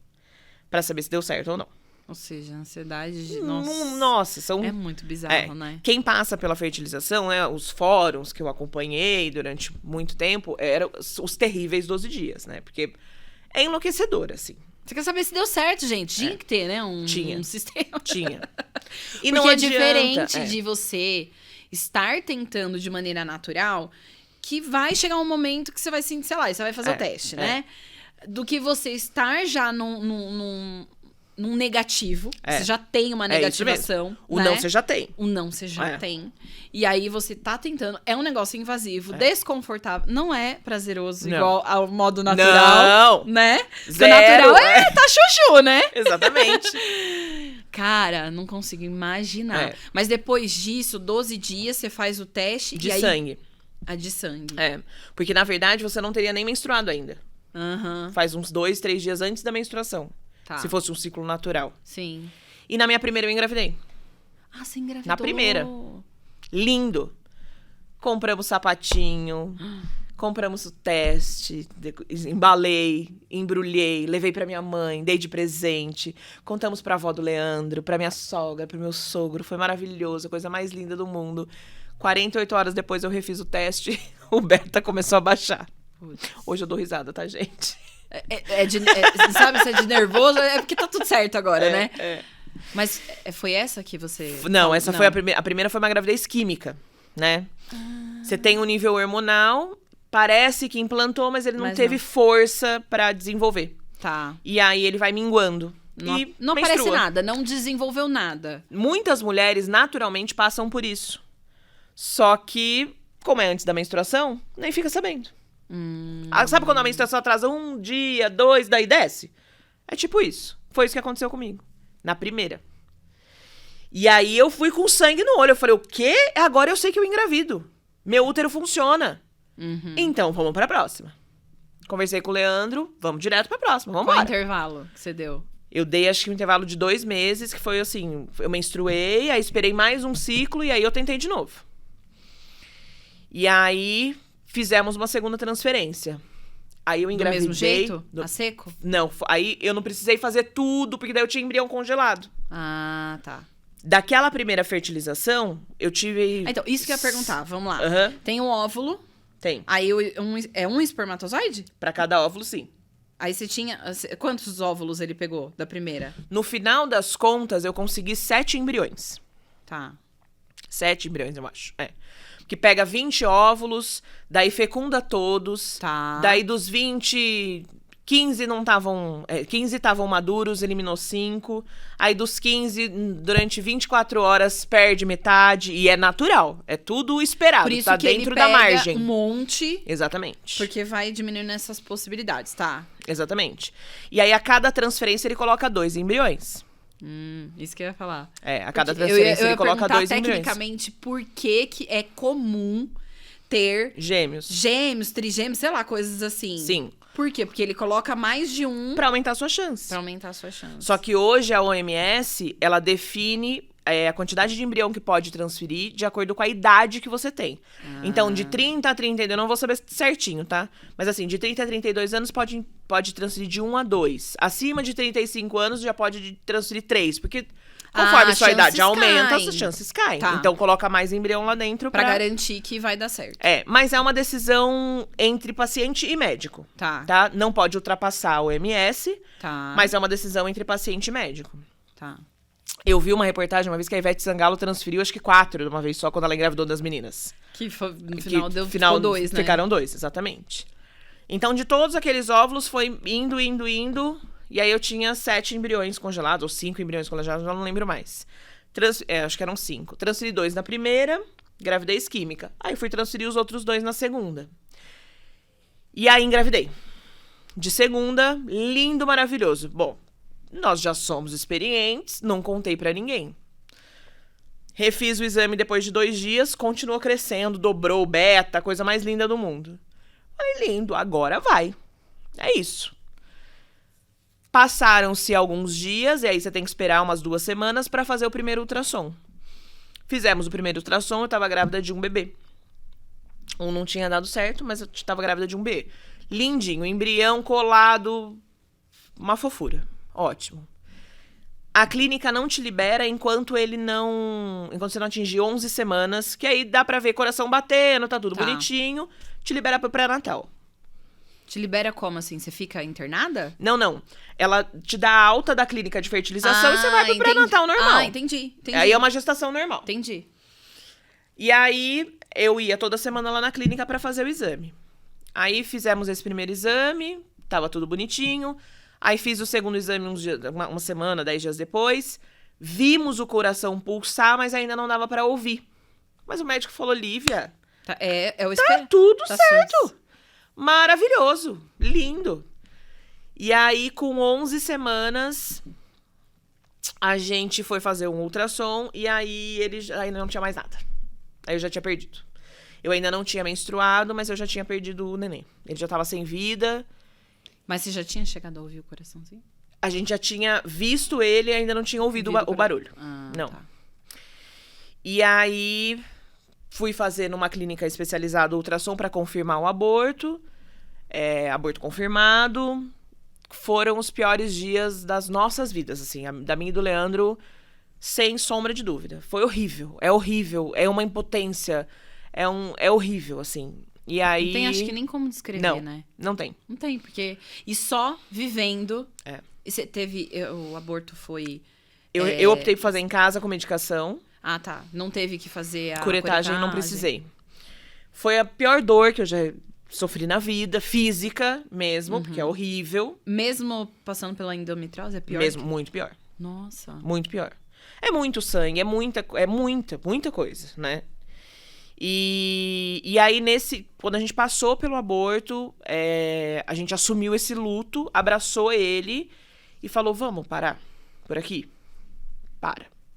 Pra saber se deu certo ou não. Ou seja, a ansiedade... Nossa, são... É muito bizarro, né? Quem passa pela fertilização, né? Os fóruns que eu acompanhei durante muito tempo, eram os terríveis 12 dias, né? Porque é enlouquecedor, assim. Você quer saber se deu certo, gente? Tinha que ter, né? Um sistema. Tinha. E não é diferente de você estar tentando de maneira natural, que vai chegar um momento que você vai sentir, sei lá, você vai fazer o teste, né? Do que você estar já num negativo. Você já tem uma negativação. O não você já tem. O não você já tem. E aí você tá tentando. É um negócio invasivo, desconfortável. Não é prazeroso igual ao modo natural. Não. Né? Zero. O natural tá chuchu, né? Exatamente. Cara, não consigo imaginar. Mas depois disso, 12 dias, você faz o teste. De sangue. De sangue. Porque na verdade você não teria nem menstruado ainda. Faz uns 2, 3 dias antes da menstruação. Tá. Se fosse um ciclo natural. Sim. E na minha primeira eu engravidei. Ah, você engravidou? Na primeira. Lindo. Compramos sapatinho, compramos o teste, embalei, embrulhei, levei pra minha mãe, dei de presente, contamos pra avó do Leandro, pra minha sogra, pro meu sogro. Foi maravilhoso, a coisa mais linda do mundo. 48 horas depois eu refiz o teste, o beta começou a baixar. Hoje eu dou risada, tá, gente? Sabe, se é de nervoso, é porque tá tudo certo agora, né? Mas foi essa que você... Não, essa foi a primeira. A primeira foi uma gravidez química, né? Você tem um nível hormonal, parece que implantou, mas ele não teve força pra desenvolver. Tá. E aí ele vai minguando. Não aparece nada, não desenvolveu nada. Muitas mulheres naturalmente passam por isso. Só que, como é antes da menstruação, nem fica sabendo. Sabe quando a menstruação atrasa 1 dia, 2, daí desce? É tipo isso. Foi isso que aconteceu comigo. Na primeira. E aí eu fui com sangue no olho. Eu falei, o quê? Agora eu sei que eu engravido. Meu útero funciona. Então, vamos pra próxima. Conversei com o Leandro, vamos direto pra próxima. Vamos Qual embora. intervalo que você deu? Eu dei, acho que um intervalo de 2 meses, que foi assim, eu menstruei, aí esperei mais um ciclo e aí eu tentei de novo. E aí fizemos uma segunda transferência. Aí eu engravidei. Do mesmo jeito? A seco? Não, aí eu não precisei fazer tudo, porque daí eu tinha embrião congelado. Ah, tá. Daquela primeira fertilização, eu tive... Então, isso que eu ia perguntar, vamos lá. Tem um óvulo. Tem. Aí é um espermatozoide? Pra cada óvulo, sim. Aí você tinha... Quantos óvulos ele pegou da primeira? No final das contas, eu consegui 7 embriões. Tá. 7 embriões, eu acho. Que pega 20 óvulos, daí fecunda todos. Tá. Daí dos 20, 15 não estavam... 15 estavam maduros, eliminou 5. Aí dos 15, durante 24 horas, perde metade. E é natural. É tudo esperado. Por isso tá que dentro ele pega da margem. Um monte. Exatamente. Porque vai diminuindo essas possibilidades, tá? Exatamente. E aí, a cada transferência, ele coloca 2 embriões. Isso que eu ia falar. A cada transferência ele coloca 2 embriões. Tecnicamente, por que é comum ter... Gêmeos, trigêmeos, sei lá, coisas assim. Sim. Por quê? Porque ele coloca mais de um... Pra aumentar a sua chance. Pra aumentar a sua chance. Só que hoje a OMS, ela define a quantidade de embrião que pode transferir de acordo com a idade que você tem. Então, de 30 a 32, eu não vou saber certinho, tá? Mas assim, de 30 a 32 anos pode transferir de 1 a 2. Acima de 35 anos já pode transferir 3, porque conforme a sua idade aumenta, as chances caem. Tá. Então, coloca mais embrião lá dentro pra garantir que vai dar certo. Mas é uma decisão entre paciente e médico. Tá? Não pode ultrapassar a OMS, Tá. mas é uma decisão entre paciente e médico. Tá. Eu vi uma reportagem uma vez que a Ivete Sangalo transferiu, acho que 4 de uma vez só, quando ela engravidou das meninas. Que no final ficou 2, né? Ficaram 2, exatamente. Então, de todos aqueles óvulos, foi indo. E aí eu tinha 7 embriões congelados, ou 5 embriões congelados, já não lembro mais. Acho que eram 5. Transferi 2 na primeira, gravidez química. Aí fui transferir os outros 2 na segunda. E aí engravidei. De segunda, lindo, maravilhoso. Bom, nós já somos experientes, não contei pra ninguém. Refiz o exame depois de 2 dias, continuou crescendo, dobrou o beta, coisa mais linda do mundo. Falei, lindo, agora vai. É isso. Passaram-se alguns dias, e aí você tem que esperar umas 2 semanas pra fazer o primeiro ultrassom. Fizemos o primeiro ultrassom, eu tava grávida de um bebê. Um não tinha dado certo, mas eu tava grávida de um bebê. Lindinho, embrião colado, uma fofura. Ótimo. A clínica não te libera enquanto você não atingir 11 semanas, que aí dá pra ver coração batendo, tá tudo bonitinho. Te libera pro pré-natal. Te libera como, assim? Você fica internada? Não. Ela te dá alta da clínica de fertilização e você vai pro pré-natal normal. Entendi. Aí é uma gestação normal. Entendi. E aí, eu ia toda semana lá na clínica pra fazer o exame. Aí, fizemos esse primeiro exame, tava tudo bonitinho. Aí, fiz o segundo exame uma semana, 10 dias depois. Vimos o coração pulsar, mas ainda não dava pra ouvir. Mas o médico falou, Lívia, tá tudo certo. Maravilhoso, lindo. E aí, com 11 semanas, a gente foi fazer um ultrassom e aí ele ainda não tinha mais nada. Aí eu já tinha perdido. Eu ainda não tinha menstruado, mas eu já tinha perdido o neném. Ele já tava sem vida. Mas você já tinha chegado a ouvir o coraçãozinho? A gente já tinha visto ele e ainda não tinha ouvido o barulho. Não. Tá. E aí, fui fazer numa clínica especializada ultrassom pra confirmar o aborto. Aborto confirmado. Foram os piores dias das nossas vidas, assim. Da minha e do Leandro, sem sombra de dúvida. Foi horrível. É horrível. É uma impotência. É horrível, assim. E aí... Não tem, acho que nem como descrever, né? Não tem. Não tem, porque... E só vivendo... É. E você teve... O aborto foi... Eu optei por fazer em casa com medicação. Ah, tá. Não teve que fazer a curetagem. Não precisei. Foi a pior dor que eu já sofri na vida. Física mesmo, porque é horrível. Mesmo passando pela endometriose, é pior? Mesmo, muito pior. Nossa. Muito pior. É muito sangue, é muita coisa, né? E aí, quando a gente passou pelo aborto, a gente assumiu esse luto, abraçou ele e falou, vamos parar por aqui.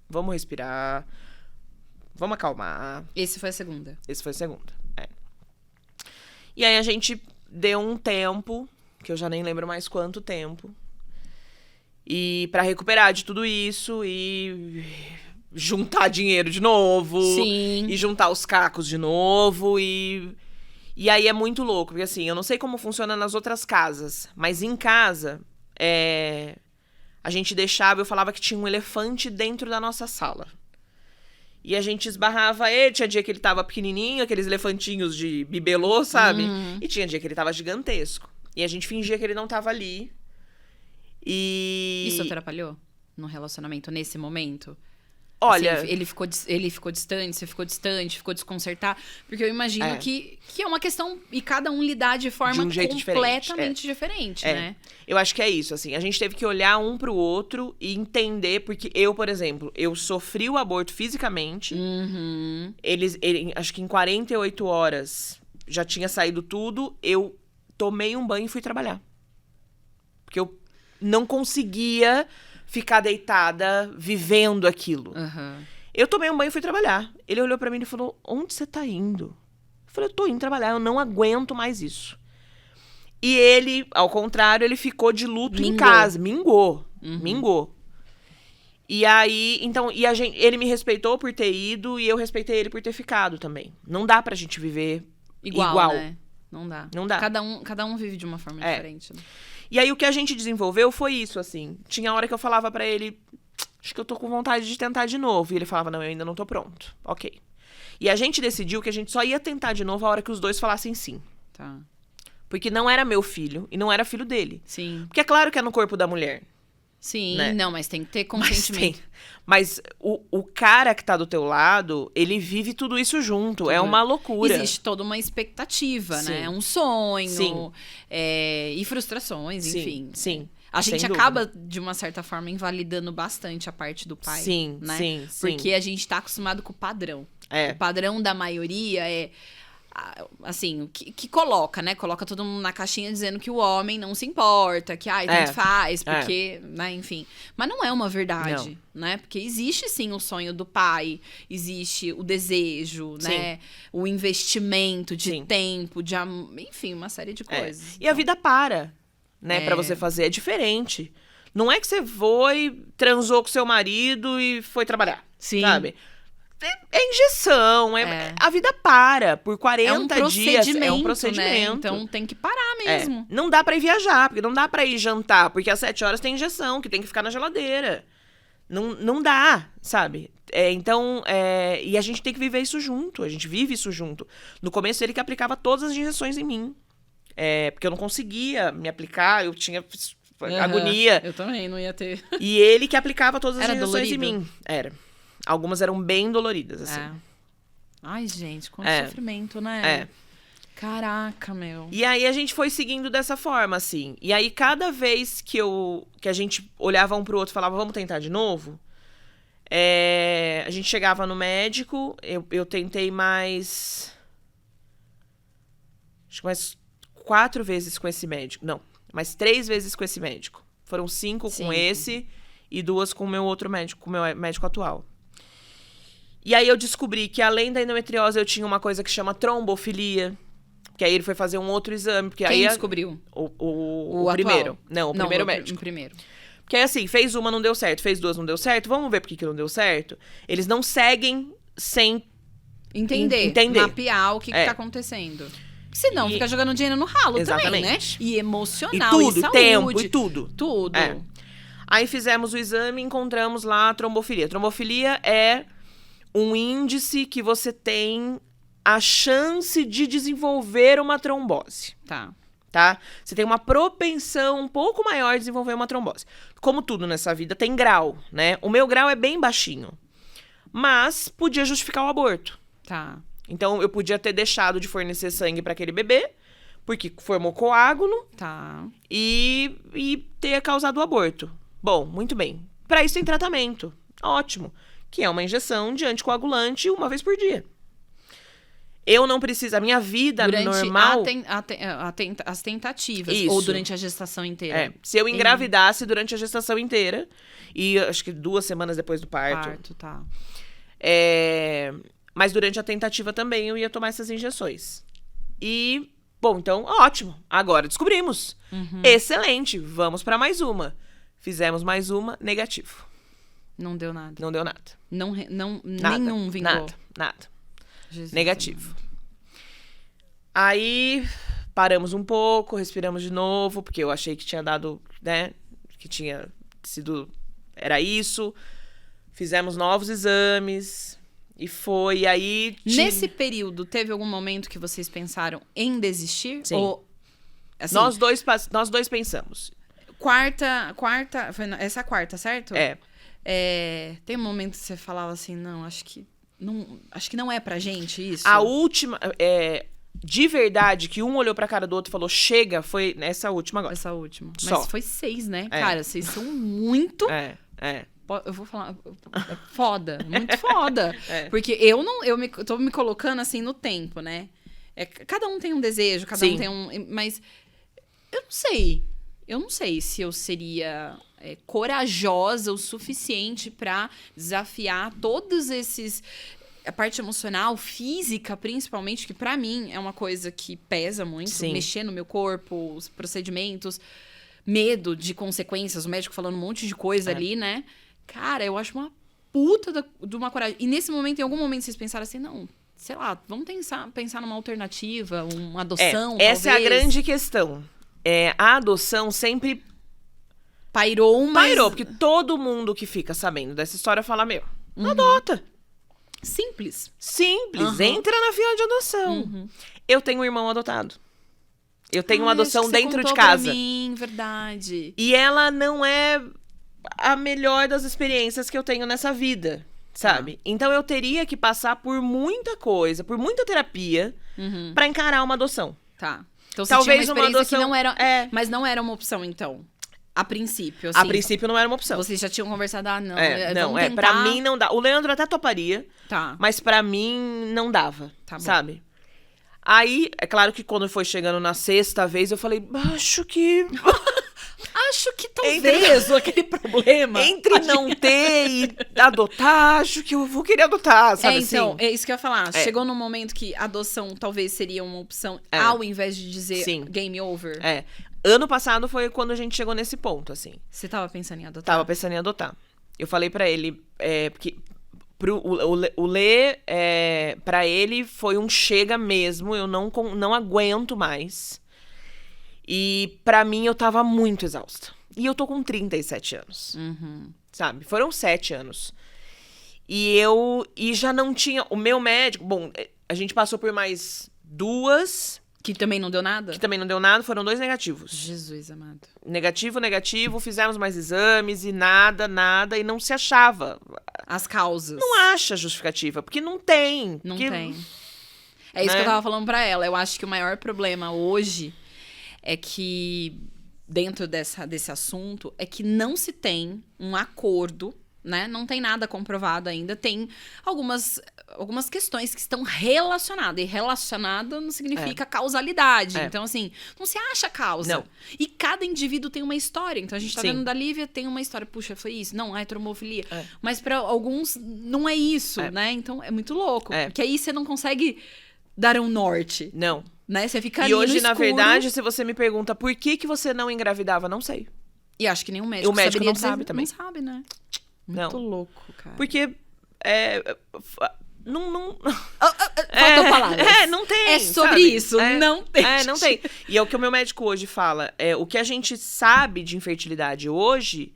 Vamos respirar, vamos acalmar. Esse foi a segunda? Esse foi a segunda, E aí a gente deu um tempo, que eu já nem lembro mais quanto tempo, e pra recuperar de tudo isso e juntar dinheiro de novo. Sim. E juntar os cacos de novo. E aí é muito louco, porque assim, eu não sei como funciona nas outras casas, mas em casa, a gente deixava, eu falava que tinha um elefante dentro da nossa sala. E a gente esbarrava ele, tinha dia que ele tava pequenininho, aqueles elefantinhos de bibelô, sabe? E tinha dia que ele tava gigantesco. E a gente fingia que ele não tava ali. Isso atrapalhou no relacionamento nesse momento? Olha... Assim, ele ficou distante, você ficou distante, ficou desconcertar. Porque eu imagino que é uma questão... E cada um lidar de forma de um jeito completamente diferente, né? Eu acho que é isso, assim. A gente teve que olhar um pro outro e entender. Porque eu, por exemplo, eu sofri o aborto fisicamente. Ele, acho que em 48 horas já tinha saído tudo. Eu tomei um banho e fui trabalhar. Porque eu não conseguia ficar deitada, vivendo aquilo. Eu tomei um banho e fui trabalhar. Ele olhou pra mim e falou, onde você tá indo? Eu falei, eu tô indo trabalhar, eu não aguento mais isso. E ele, ao contrário, ele ficou de luto em casa. Mingou. E aí, então, ele me respeitou por ter ido e eu respeitei ele por ter ficado também. Não dá pra gente viver igual. Né? Não dá. Não dá. Cada um vive de uma forma diferente, né? E aí, o que a gente desenvolveu foi isso, assim. Tinha hora que eu falava pra ele, acho que eu tô com vontade de tentar de novo. E ele falava, não, eu ainda não tô pronto. Ok. E a gente decidiu que a gente só ia tentar de novo a hora que os dois falassem sim. Tá. Porque não era meu filho e não era filho dele. Sim. Porque é claro que é no corpo da mulher. Sim, né? Não, mas tem que ter consentimento. Mas o cara que tá do teu lado, ele vive tudo isso junto. É uma loucura. Existe toda uma expectativa, Sim. né? Um sonho. Sim. E frustrações, Sim, enfim. sim. A gente Sem acaba, dúvida. de uma certa forma, invalidando bastante a parte do pai. Sim, né? sim. Porque a gente tá acostumado com o padrão. O padrão da maioria assim, que coloca, né? Coloca todo mundo na caixinha dizendo que o homem não se importa, que, tanto faz, porque, né, enfim. Mas não é uma verdade, né? Porque existe, sim, o sonho do pai, existe o desejo, né? O investimento de tempo, de enfim, uma série de coisas. E a vida para, né, pra você fazer. É diferente. Não é que você foi, transou com seu marido e foi trabalhar, Sim. sabe? É injeção, a vida para por 40 dias. É um né? procedimento. Então tem que parar mesmo. Não dá pra ir viajar, porque não dá pra ir jantar, porque às 7 horas tem injeção, que tem que ficar na geladeira. Não dá, sabe? Então, e a gente tem que viver isso junto, a gente vive isso junto. No começo, ele que aplicava todas as injeções em mim. Porque eu não conseguia me aplicar, eu tinha agonia. Eu também não ia ter. E ele que aplicava todas as Era injeções dolorido? em mim. Algumas eram bem doloridas, assim. Ai, gente, quanto sofrimento, né? Caraca, meu. E aí a gente foi seguindo dessa forma, assim. E aí cada vez que a gente olhava um pro outro e falava, vamos tentar de novo, a gente chegava no médico, eu tentei mais 4 vezes com esse médico. Não, mais 3 vezes com esse médico. Foram 5 com esse e 2 com o meu outro médico, com o meu médico atual. E aí eu descobri que além da endometriose eu tinha uma coisa que chama trombofilia. Que aí ele foi fazer um outro exame. Porque Quem aí descobriu? O primeiro. Não, o primeiro médico. O primeiro. Porque aí assim, fez uma, não deu certo. Fez 2, não deu certo. Vamos ver por que não deu certo. Eles não seguem sem Entender. Mapear o que tá acontecendo. Senão fica jogando dinheiro no ralo também, né? E emocional, e tudo, e saúde. tempo, e tudo. Tudo. Aí fizemos o exame e encontramos lá a trombofilia. Trombofilia é um índice que você tem a chance de desenvolver uma trombose. Tá? Você tem uma propensão um pouco maior de desenvolver uma trombose. Como tudo nessa vida, tem grau, né? O meu grau é bem baixinho. Mas podia justificar o aborto. Tá. Então, eu podia ter deixado de fornecer sangue para aquele bebê, porque formou coágulo. Tá. E ter causado o aborto. Bom, muito bem. Para isso tem tratamento. Ótimo. Que é uma injeção de anticoagulante 1 vez por dia. Eu não preciso, a minha vida normal... As tentativas. Isso. Ou durante a gestação inteira. Se eu engravidasse durante a gestação inteira, e acho que 2 semanas depois do parto. Tá. Mas durante a tentativa também eu ia tomar essas injeções. E, bom, então, ótimo. Agora descobrimos. Excelente, vamos para mais uma. Fizemos mais uma, negativo. Não deu nada. Não deu nada. Nada, nenhum vingou. Nada. Jesus, negativo. Aí paramos um pouco, respiramos de novo, porque eu achei que tinha dado, né? Que tinha sido. Era isso. Fizemos novos exames. E foi aí. Nesse período, teve algum momento que vocês pensaram em desistir? Sim. Ou, assim, nós dois pensamos. Quarta. Foi essa quarta, certo? Tem um momento que você falava assim, não, acho que não é pra gente isso. A última, de verdade, que um olhou pra cara do outro e falou, chega, foi nessa última agora. Essa última. Só. Mas foi 6, né? Cara, vocês são muito... Eu vou falar... Foda, muito foda. Porque eu tô me colocando assim no tempo, né? Cada um tem um desejo, cada um tem um... Mas eu não sei. Eu não sei se eu seria... corajosa o suficiente pra desafiar todos esses... A parte emocional, física, principalmente, que pra mim é uma coisa que pesa muito. Sim. Mexer no meu corpo, os procedimentos, medo de consequências, o médico falando um monte de coisa ali, né? Cara, eu acho uma puta de uma coragem. E nesse momento, em algum momento, vocês pensaram assim, não, sei lá, vamos pensar numa alternativa, uma adoção, essa talvez. é a grande questão. A adoção sempre... Pairou, porque todo mundo que fica sabendo dessa história fala, adota. Simples. Entra na fila de adoção. Eu tenho um irmão adotado. Eu tenho uma adoção dentro de casa. Pra mim, verdade. E ela não é a melhor das experiências que eu tenho nessa vida, sabe? Então eu teria que passar por muita coisa, por muita terapia, pra encarar uma adoção. Tá. Então você Talvez tinha uma experiência uma adoção, que não era... Mas não era uma opção, então. A princípio, assim. A princípio não era uma opção. Vocês já tinham conversado, não. Não, tentar... pra mim não dá. O Leandro até toparia, tá. Mas pra mim não dava, tá, sabe? Aí, é claro que quando foi chegando na 6ª vez, eu falei, acho que talvez aquele problema... Entre não ter e adotar, acho que eu vou querer adotar, sabe então, assim? É isso que eu ia falar. Chegou num momento que adoção talvez seria uma opção, ao invés de dizer game over. Ano passado foi quando a gente chegou nesse ponto, assim. Você tava pensando em adotar? Tava pensando em adotar. Eu falei pra ele, porque O Lê, pra ele, foi um chega mesmo. Eu não aguento mais. E pra mim, eu tava muito exausta. E eu tô com 37 anos. Sabe? Foram 7 anos. E já não tinha... O meu médico... Bom, a gente passou por mais 2... Que também não deu nada? Que também não deu nada. Foram 2 negativos. Jesus amado. Negativo. Fizemos mais exames e nada. E não se achava. As causas. Não acha justificativa. Porque não tem. Não porque, tem. É isso que eu tava falando pra ela. Eu acho que o maior problema hoje é que, dentro desse assunto, é que não se tem um acordo, né? Não tem nada comprovado ainda. Tem algumas questões que estão relacionadas. E relacionada não significa causalidade. Então, assim, não se acha causa. Não. E cada indivíduo tem uma história. Então, a gente tá Sim. vendo da Lívia, tem uma história. Puxa, foi isso. Não, é trombofilia. Mas pra alguns, não é isso, né? Então, é muito louco. Porque aí você não consegue dar um norte. Não. Né? Você fica E ali hoje, no na escuro. verdade, se você me pergunta por que você não engravidava, não sei. E acho que nenhum médico O médico saberia não dizer, sabe também. Não sabe, né? Não. Muito louco, cara. Porque... Não... Faltou palavras. Não tem. É sobre sabe? isso. Não tem. Não tem. E é o que o meu médico hoje fala. O que a gente sabe de infertilidade hoje,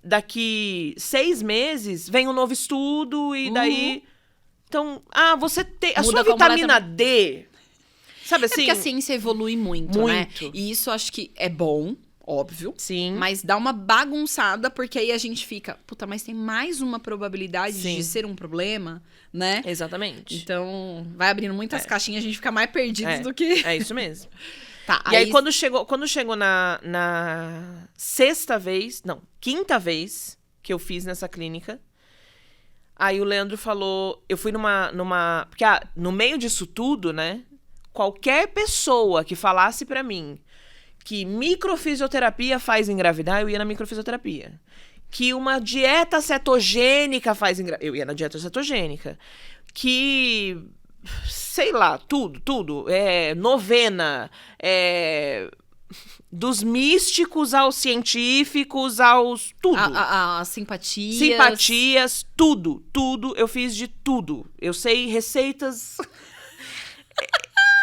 daqui 6 meses, vem um novo estudo e daí... Então, você tem... A Muda sua vitamina D... Sabe assim? Porque a ciência evolui muito, né? Muito. E isso acho que é bom, óbvio. Sim. Mas dá uma bagunçada, porque aí a gente fica... Puta, mas tem mais uma probabilidade Sim. de ser um problema, né? Exatamente. Então, vai abrindo muitas caixinhas, a gente fica mais perdido do que... É isso mesmo. Tá, E aí, quando chegou na quinta vez que eu fiz nessa clínica, aí o Leandro falou... Eu fui numa... Porque no meio disso tudo, né? Qualquer pessoa que falasse pra mim que microfisioterapia faz engravidar, eu ia na microfisioterapia. Que uma dieta cetogênica faz engravidar, eu ia na dieta cetogênica. Que... Sei lá, tudo. Novena. Dos místicos aos científicos, aos... Tudo. As simpatias. Simpatias, tudo. Eu fiz de tudo. Eu sei receitas...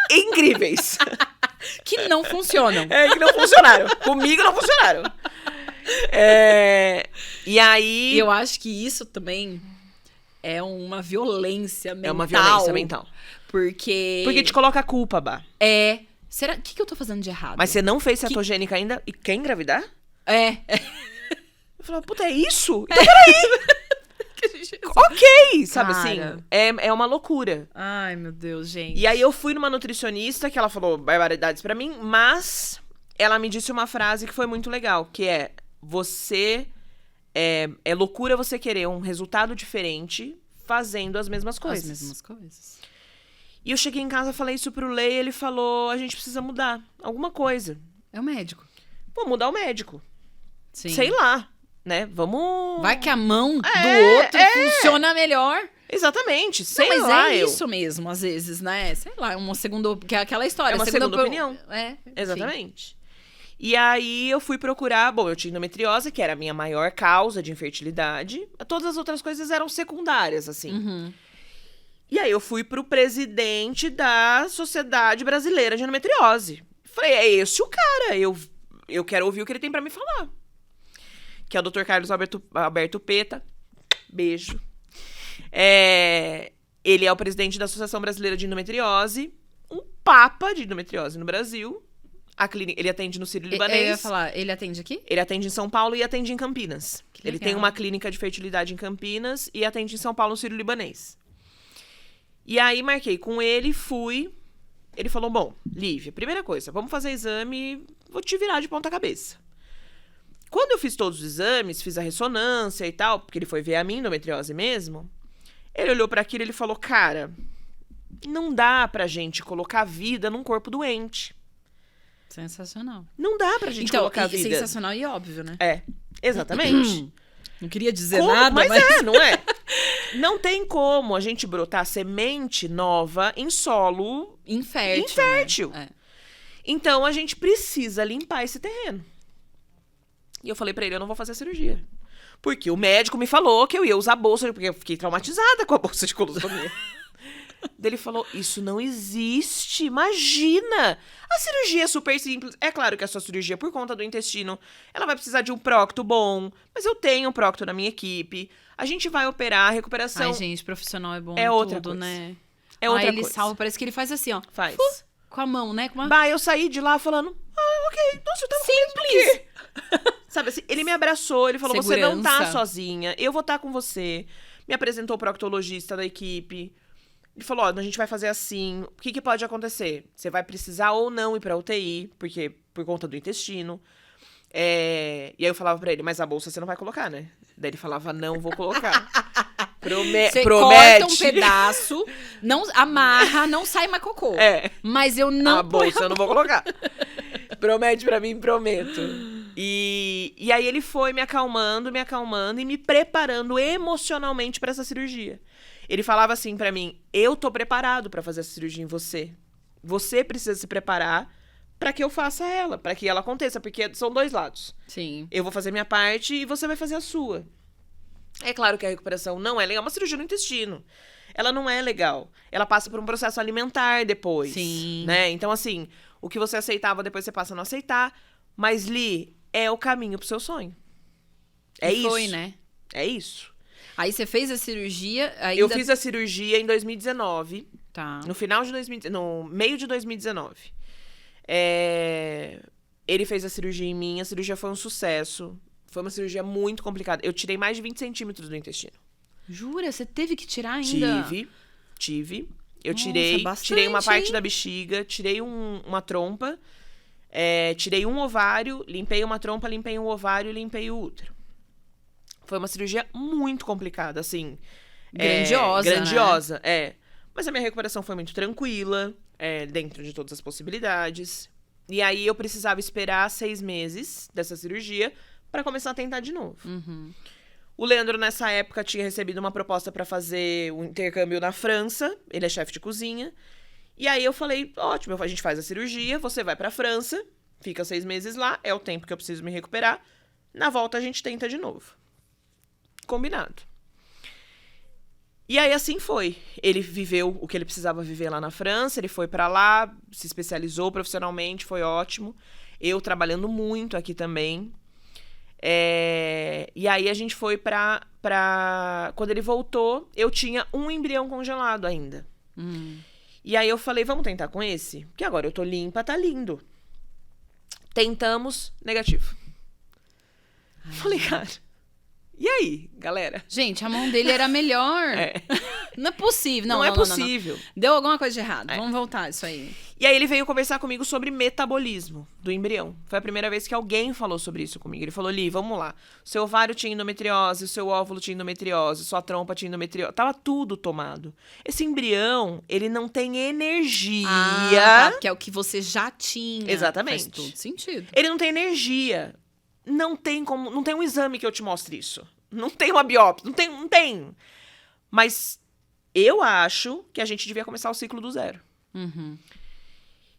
incríveis. Que não funcionam. Que não funcionaram. Comigo não funcionaram. E aí... E eu acho que isso também é uma violência mental. É uma violência mental. Porque te coloca a culpa, Bá. Será... O que eu tô fazendo de errado? Mas você não fez cetogênica ainda e quer engravidar? Eu falava, puta, é isso? Então peraí. Ok, sabe assim? É uma loucura. Ai, meu Deus, gente. E aí eu fui numa nutricionista que ela falou barbaridades pra mim, mas ela me disse uma frase que foi muito legal, que é: é loucura você querer um resultado diferente fazendo as mesmas coisas. As mesmas coisas. E eu cheguei em casa, falei isso pro Lei, ele falou: a gente precisa mudar alguma coisa. É o médico. Vou mudar o médico. Sim. Sei lá. Né? Vamos... Vai que a mão do outro funciona melhor. Exatamente. Sei mas lá, isso mesmo, às vezes, né? Sei lá, uma segunda... Porque é aquela história. É uma segunda opinião. Exatamente. Enfim. E aí, eu fui procurar... Bom, eu tinha endometriose, que era a minha maior causa de infertilidade. Todas as outras coisas eram secundárias, assim. E aí, eu fui pro presidente da Sociedade Brasileira de Endometriose. Falei, é esse o cara. Eu quero ouvir o que ele tem pra me falar. Que é o Dr. Carlos Alberto Peta. Beijo. Ele é o presidente da Associação Brasileira de Endometriose. Um papa de endometriose no Brasil. A clínica, ele atende no Sírio-Libanês. Eu ia falar, ele atende aqui? Ele atende em São Paulo e atende em Campinas. Que Ele legal. tem uma clínica de fertilidade em Campinas e atende em São Paulo no Sírio-Libanês. E aí, marquei com ele, fui. Ele falou, bom, Lívia, primeira coisa, vamos fazer exame, vou te virar de ponta cabeça. Quando eu fiz todos os exames, fiz a ressonância e tal, porque ele foi ver a minha endometriose mesmo, ele olhou pra aquilo e ele falou, cara, não dá pra gente colocar vida num corpo doente. Sensacional. Não dá pra gente colocar vida. Sensacional e óbvio, né? Exatamente. Não queria dizer Como? nada, mas... não é? Não tem como a gente brotar semente nova em solo infértil. Né? Então, a gente precisa limpar esse terreno. E eu falei pra ele, eu não vou fazer a cirurgia. Porque o médico me falou que eu ia usar bolsa, porque eu fiquei traumatizada com a bolsa de colostomia. Daí ele falou, isso não existe, imagina! A cirurgia é super simples. É claro que a sua cirurgia, por conta do intestino, ela vai precisar de um procto bom, mas eu tenho um procto na minha equipe. A gente vai operar, a recuperação... Ai, gente, profissional é bom é em outra tudo, coisa. né? É outra ele coisa. salva, parece que ele faz assim, ó. Faz. Com a mão, né? Com uma... Bah, eu saí de lá falando, ok, nossa, eu tava com medo do quê? Sabe assim, ele me abraçou, ele falou, você não tá Segurança. sozinha, eu vou estar com você. Me apresentou o proctologista da equipe. Ele falou, ó, a gente vai fazer assim, o que pode acontecer? Você vai precisar ou não ir pra UTI, porque por conta do intestino. E aí eu falava pra ele, mas a bolsa você não vai colocar, né? Daí ele falava, não vou colocar. Você Promete. corta um pedaço, não amarra, não sai mais cocô. Mas eu não... A bolsa eu não vou colocar. Promete pra mim, prometo. E aí ele foi me acalmando e me preparando emocionalmente pra essa cirurgia. Ele falava assim pra mim, eu tô preparado pra fazer essa cirurgia em você. Você precisa se preparar pra que eu faça ela, pra que ela aconteça, porque são dois lados. Sim. Eu vou fazer minha parte e você vai fazer a sua. É claro que a recuperação não é legal, é uma cirurgia no intestino. Ela não é legal. Ela passa por um processo alimentar depois. Sim. Né? Então, assim, o que você aceitava, depois você passa a não aceitar. Mas, Li, é o caminho pro seu sonho. É isso. Foi, né? É isso. Aí você fez a cirurgia... Ainda... Eu fiz a cirurgia em 2019. Tá. No final de 2019. No meio de 2019. Ele fez a cirurgia em mim. A cirurgia foi um sucesso. Foi uma cirurgia muito complicada. Eu tirei mais de 20 centímetros do intestino. Jura? Você teve que tirar ainda? Tive. Eu Nossa, tirei bastante, uma parte hein? da bexiga, tirei uma trompa, tirei um ovário, limpei uma trompa, limpei um ovário, limpei o útero. Foi uma cirurgia muito complicada, assim. Grandiosa, né? Mas a minha recuperação foi muito tranquila, dentro de todas as possibilidades. E aí eu precisava esperar 6 meses dessa cirurgia pra começar a tentar de novo. Uhum. O Leandro, nessa época, tinha recebido uma proposta pra fazer um intercâmbio na França. Ele é chefe de cozinha. E aí eu falei, ótimo, a gente faz a cirurgia, você vai pra França, fica 6 meses lá, é o tempo que eu preciso me recuperar. Na volta a gente tenta de novo. Combinado. E aí assim foi. Ele viveu o que ele precisava viver lá na França, ele foi pra lá, se especializou profissionalmente, foi ótimo. Eu trabalhando muito aqui também. E aí a gente foi pra... Quando ele voltou, eu tinha um embrião congelado ainda. E aí eu falei, vamos tentar com esse? Porque agora eu tô limpa, tá lindo. Tentamos, negativo. Falei, cara, e aí, galera? Gente, a mão dele era melhor. Não é possível. Não é possível. Não. Deu alguma coisa de errado. Vamos voltar isso aí. E aí ele veio conversar comigo sobre metabolismo do embrião. Foi a primeira vez que alguém falou sobre isso comigo. Ele falou, Li, vamos lá. O seu ovário tinha endometriose, o seu óvulo tinha endometriose, sua trompa tinha endometriose. Tava tudo tomado. Esse embrião, ele não tem energia. Tá, que é o que você já tinha. Exatamente. Faz todo sentido. Ele não tem energia. Não tem como... Não tem um exame que eu te mostre isso. Não tem uma biópsia. Não tem. Mas eu acho que a gente devia começar o ciclo do zero. Uhum.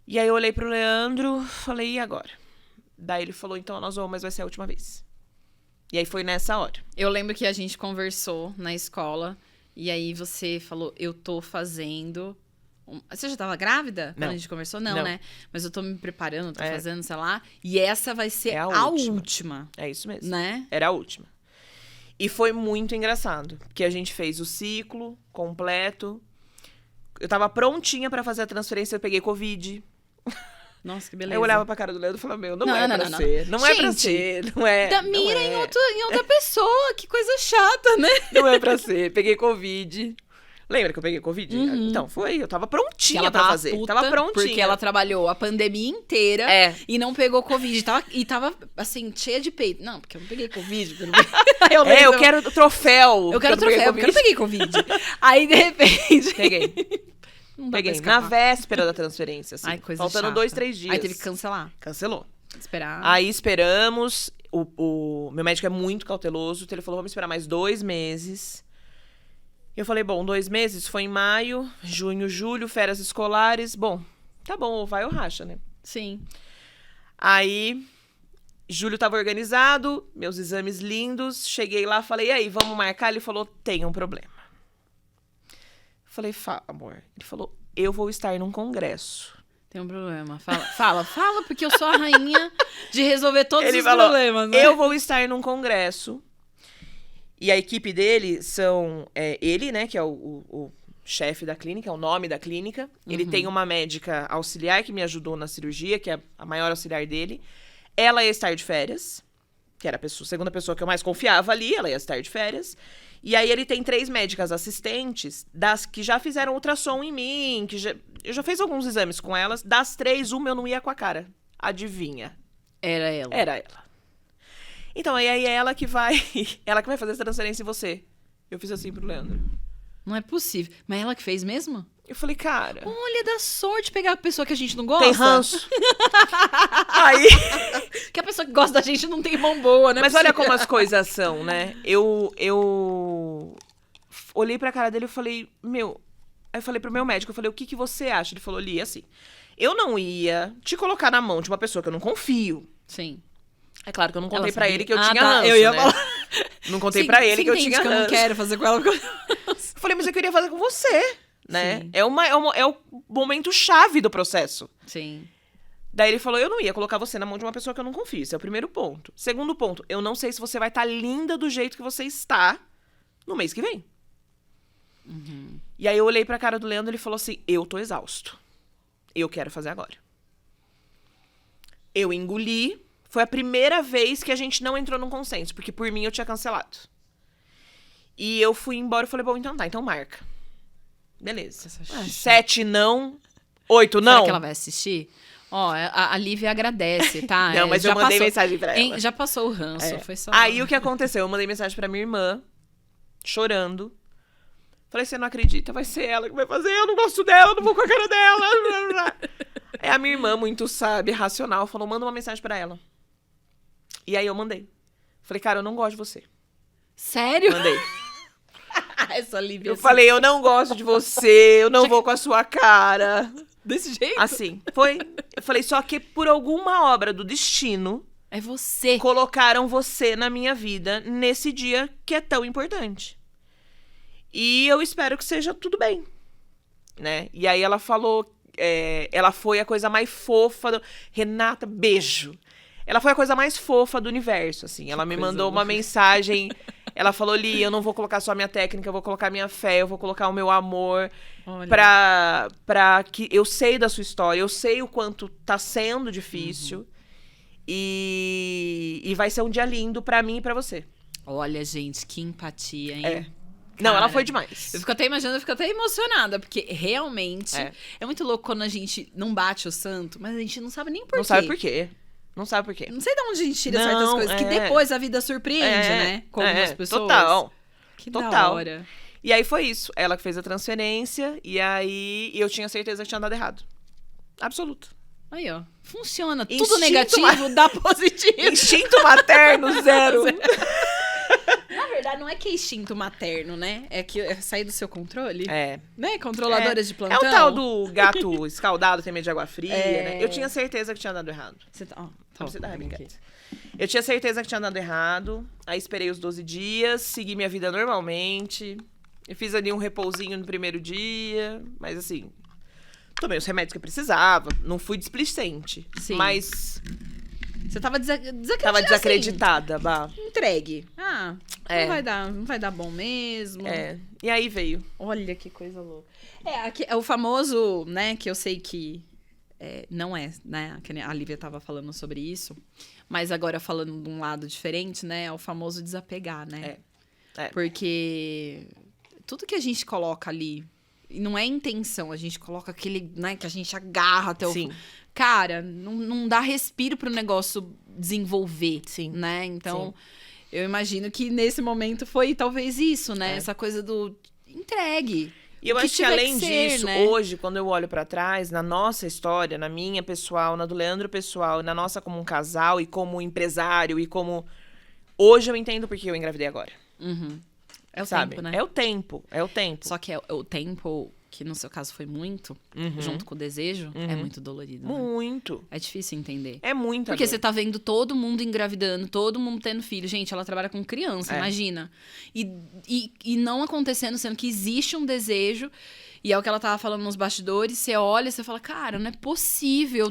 E aí eu olhei pro Leandro, falei, e agora? Daí ele falou, então nós vamos, mas vai ser a última vez. E aí foi nessa hora. Eu lembro que a gente conversou na escola, e aí você falou, eu tô fazendo... Você já tava grávida quando Não. a gente conversou? Não, Não. né? Mas eu tô me preparando, tô fazendo, sei lá. E essa vai ser a última. É isso mesmo. Né? Era a última. E foi muito engraçado, porque a gente fez o ciclo completo. Eu tava prontinha pra fazer a transferência, eu peguei Covid. Nossa, que beleza. Aí eu olhava pra cara do Leandro e falava, não é pra não. ser. Não é pra Gente, ser, não é. Mira não é. em outra pessoa, que coisa chata, né? Não é pra ser. Peguei Covid. Lembra que eu peguei Covid? Então, foi. Eu tava prontinha pra fazer. Puta, Tava prontinha. Porque ela trabalhou a pandemia inteira e não pegou Covid. E tava, assim, cheia de peito. Não, porque eu não peguei Covid. Eu quero o troféu. Eu quero o troféu, porque eu não peguei Covid. Aí, de repente... Peguei. Não dá pra Peguei. escapar. Na véspera da transferência, assim. Ai, coisa faltando chata. 2, 3 dias. Aí teve que cancelar. Cancelou. Esperar. Aí esperamos. O meu médico é muito cauteloso. Então ele falou, vamos esperar mais 2 meses. Eu falei, bom, 2 meses, foi em maio, junho, julho, férias escolares. Bom, tá bom, ou vai ou racha, né? Sim. Aí Julho tava organizado, meus exames lindos. Cheguei lá, falei, e aí, vamos marcar? Ele falou, tem um problema. Falei, fala, amor. Ele falou, eu vou estar num congresso. Tem um problema. Fala, porque eu sou a rainha de resolver todos os falou, problemas, né? Eu vou estar num congresso. E a equipe dele são ele, né, que é o chefe da clínica, é o nome da clínica. Ele tem uma médica auxiliar que me ajudou na cirurgia, que é a maior auxiliar dele. Ela ia estar de férias, que era a segunda pessoa que eu mais confiava ali, ela ia estar de férias. E aí ele tem 3 médicas assistentes, das que já fizeram ultrassom em mim, eu já fiz alguns exames com elas. Das 3, uma eu não ia com a cara. Adivinha? Era ela. Era ela. Então, aí é ela que vai fazer essa transferência em você. Eu fiz assim pro Leandro. Não é possível. Mas ela que fez mesmo? Eu falei, cara... Olha, dá sorte pegar a pessoa que a gente não gosta. Tem ranço. Aí... Que a pessoa que gosta da gente não tem mão boa, né? Mas olha como as coisas são, né? Eu olhei pra cara dele e falei, meu... Aí eu falei pro meu médico, eu falei, o que você acha? Ele falou, Li, assim, eu não ia te colocar na mão de uma pessoa que eu não confio. Sim. É claro que eu não contei Ela pra sabia. ele que eu tinha tá, ranço, eu ia né? falar. Não contei pra ele que eu tinha que eu não ranço. quero fazer com ela. Eu falei, mas eu queria fazer com você, né? Sim. É o momento chave do processo. Sim. Daí ele falou, eu não ia colocar você na mão de uma pessoa que eu não confio. Esse é o primeiro ponto. Segundo ponto, eu não sei se você vai estar linda do jeito que você está no mês que vem. E aí eu olhei pra cara do Leandro e ele falou assim, eu tô exausto. Eu quero fazer agora. Eu engoli. Foi a primeira vez que a gente não entrou num consenso, porque por mim eu tinha cancelado. E eu fui embora e falei, bom, então tá, então marca. Beleza. 7 não, 8 não. Será que ela vai assistir? Ó, a Lívia agradece, tá? Não, mas eu mandei mensagem pra ela. Já passou o ranço, foi só... Aí o que aconteceu? Eu mandei mensagem pra minha irmã, chorando. Falei, você não acredita, vai ser ela que vai fazer, eu não gosto dela, não vou com a cara dela. Aí a minha irmã, muito sábia, racional, falou, manda uma mensagem pra ela. E aí eu mandei. Falei, cara, eu não gosto de você. Sério? Mandei. Essa Lívia... Eu falei, eu não gosto de você, eu não vou com a sua cara. Desse jeito? Assim, foi. Eu falei, só que por alguma obra do destino... É você. Colocaram você na minha vida nesse dia que é tão importante. E eu espero que seja tudo bem, né? E aí ela falou... ela foi a coisa mais fofa... Renata, beijo. Ela foi a coisa mais fofa do universo, assim. Ela me mandou uma mensagem. Ela falou, Li, eu não vou colocar só a minha técnica, eu vou colocar a minha fé, eu vou colocar o meu amor. Pra que... Eu sei da sua história, eu sei o quanto tá sendo difícil. E vai ser um dia lindo pra mim e pra você. Olha, gente, que empatia, hein? Não, ela foi demais. Eu fico até imaginando, eu fico até emocionada, porque realmente é muito louco quando a gente não bate o santo, mas a gente não sabe nem por quê. Não sabe por quê. Não sabe por quê. Não sei de onde a gente tira certas coisas, que depois a vida surpreende, né? Com algumas pessoas. Total. Que da hora. E aí foi isso. Ela que fez a transferência, e aí eu tinha certeza que tinha dado errado. Absoluto. Aí, ó. Funciona. Instinto Tudo negativo dá positivo. Instinto materno, zero. Na verdade, não é que é instinto materno, né? É que é sair do seu controle. Né? Controladoras de plantão. É o tal do gato escaldado, tem medo de água fria, né? Eu tinha certeza que tinha dado errado. Eu tinha certeza que tinha dado errado. Aí esperei os 12 dias, segui minha vida normalmente. Eu fiz ali um repousinho no primeiro dia. Mas assim, tomei os remédios que eu precisava. Não fui displicente. Sim. Mas... Você tava desacreditada. Tava desacreditada, Bah. Entregue. Não vai dar bom mesmo. E aí veio. Olha que coisa louca. É o famoso, né, que eu sei que não é, né, que a Lívia tava falando sobre isso, mas agora falando de um lado diferente, né, é o famoso desapegar, né? Porque tudo que a gente coloca ali, não é intenção, a gente coloca aquele, né, que a gente agarra até o... Sim. Cara, não dá respiro pro negócio desenvolver, né? Então, eu imagino que nesse momento foi talvez isso, né? Essa coisa do entregue. E eu acho que além disso, né? hoje, quando eu olho pra trás, na nossa história, na minha pessoal, na do Leandro pessoal, na nossa como um casal e como empresário e como... Hoje eu entendo porque eu engravidei agora. É o sabe? tempo, né? É o tempo. Só que é o tempo que no seu caso foi muito, junto com o desejo, é muito dolorido. Né? Muito. É difícil entender. É muito. Porque você tá vendo todo mundo engravidando, todo mundo tendo filho. Gente, ela trabalha com criança, imagina. E não acontecendo, sendo que existe um desejo. E é o que ela tava falando nos bastidores. Você olha e você fala, cara, não é possível.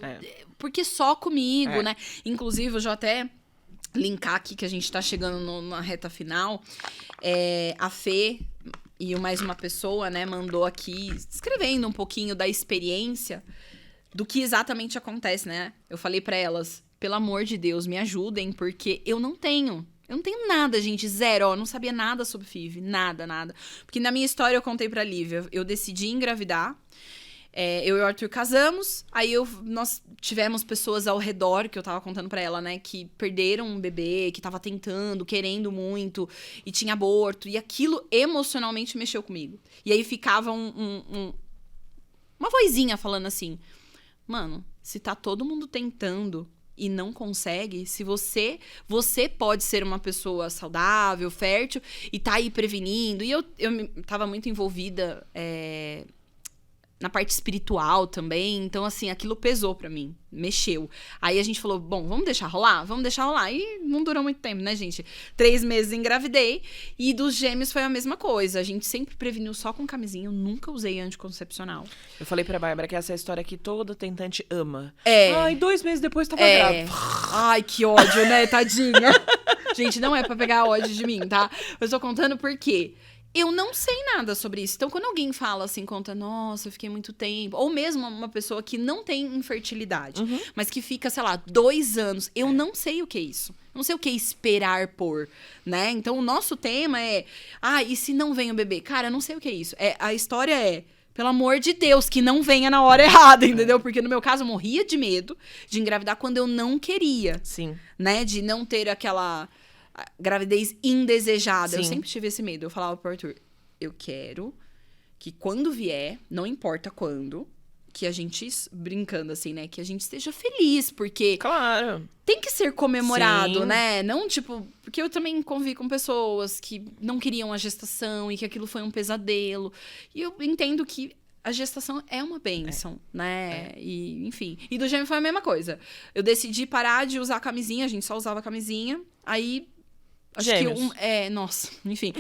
Porque só comigo, né? Inclusive, eu já até linkar aqui, que a gente tá chegando na reta final. A Fê e mais uma pessoa, né, mandou aqui, escrevendo um pouquinho da experiência do que exatamente acontece, né? Eu falei pra elas, pelo amor de Deus, me ajudem, porque eu não tenho nada, gente, zero. Eu não sabia nada sobre FIV, nada. Porque na minha história eu contei pra Lívia, eu decidi engravidar, eu e o Arthur casamos, aí nós tivemos pessoas ao redor, que eu tava contando pra ela, né, que perderam um bebê, que tava tentando, querendo muito, e tinha aborto, e aquilo emocionalmente mexeu comigo. E aí ficava uma vozinha falando assim, mano, se tá todo mundo tentando e não consegue, se você pode ser uma pessoa saudável, fértil, e tá aí prevenindo. E eu tava muito envolvida na parte espiritual também, então assim, aquilo pesou pra mim, mexeu. Aí a gente falou, bom, vamos deixar rolar? E não durou muito tempo, né, gente? 3 meses engravidei, e dos gêmeos foi a mesma coisa. A gente sempre preveniu só com camisinha, eu nunca usei anticoncepcional. Eu falei pra Bárbara que essa é a história que toda tentante ama. É. Ai, 2 meses depois tava grávida. Ai, que ódio, né, tadinha? Gente, não é pra pegar ódio de mim, tá? Eu tô contando por quê? Eu não sei nada sobre isso. Então, quando alguém fala assim, conta, nossa, eu fiquei muito tempo. Ou mesmo uma pessoa que não tem infertilidade, mas que fica, sei lá, 2 anos. Eu não sei o que é isso. Eu não sei o que é esperar por, né? Então, o nosso tema é, e se não vem o bebê? Cara, eu não sei o que é isso. A história é, pelo amor de Deus, que não venha na hora errada, entendeu? Porque no meu caso, eu morria de medo de engravidar quando eu não queria. Sim. Né? De não ter aquela gravidez indesejada. Sim. Eu sempre tive esse medo. Eu falava pro Arthur, eu quero que quando vier, não importa quando, que a gente, brincando assim, né? Que a gente esteja feliz, porque Claro. tem que ser comemorado, Sim. né? Não, tipo... Porque eu também convivi com pessoas que não queriam a gestação e que aquilo foi um pesadelo. E eu entendo que a gestação é uma bênção, né? E, enfim. E do gêmeo foi a mesma coisa. Eu decidi parar de usar camisinha, a gente só usava camisinha. Aí... Acho Gêmeos. que nossa, enfim.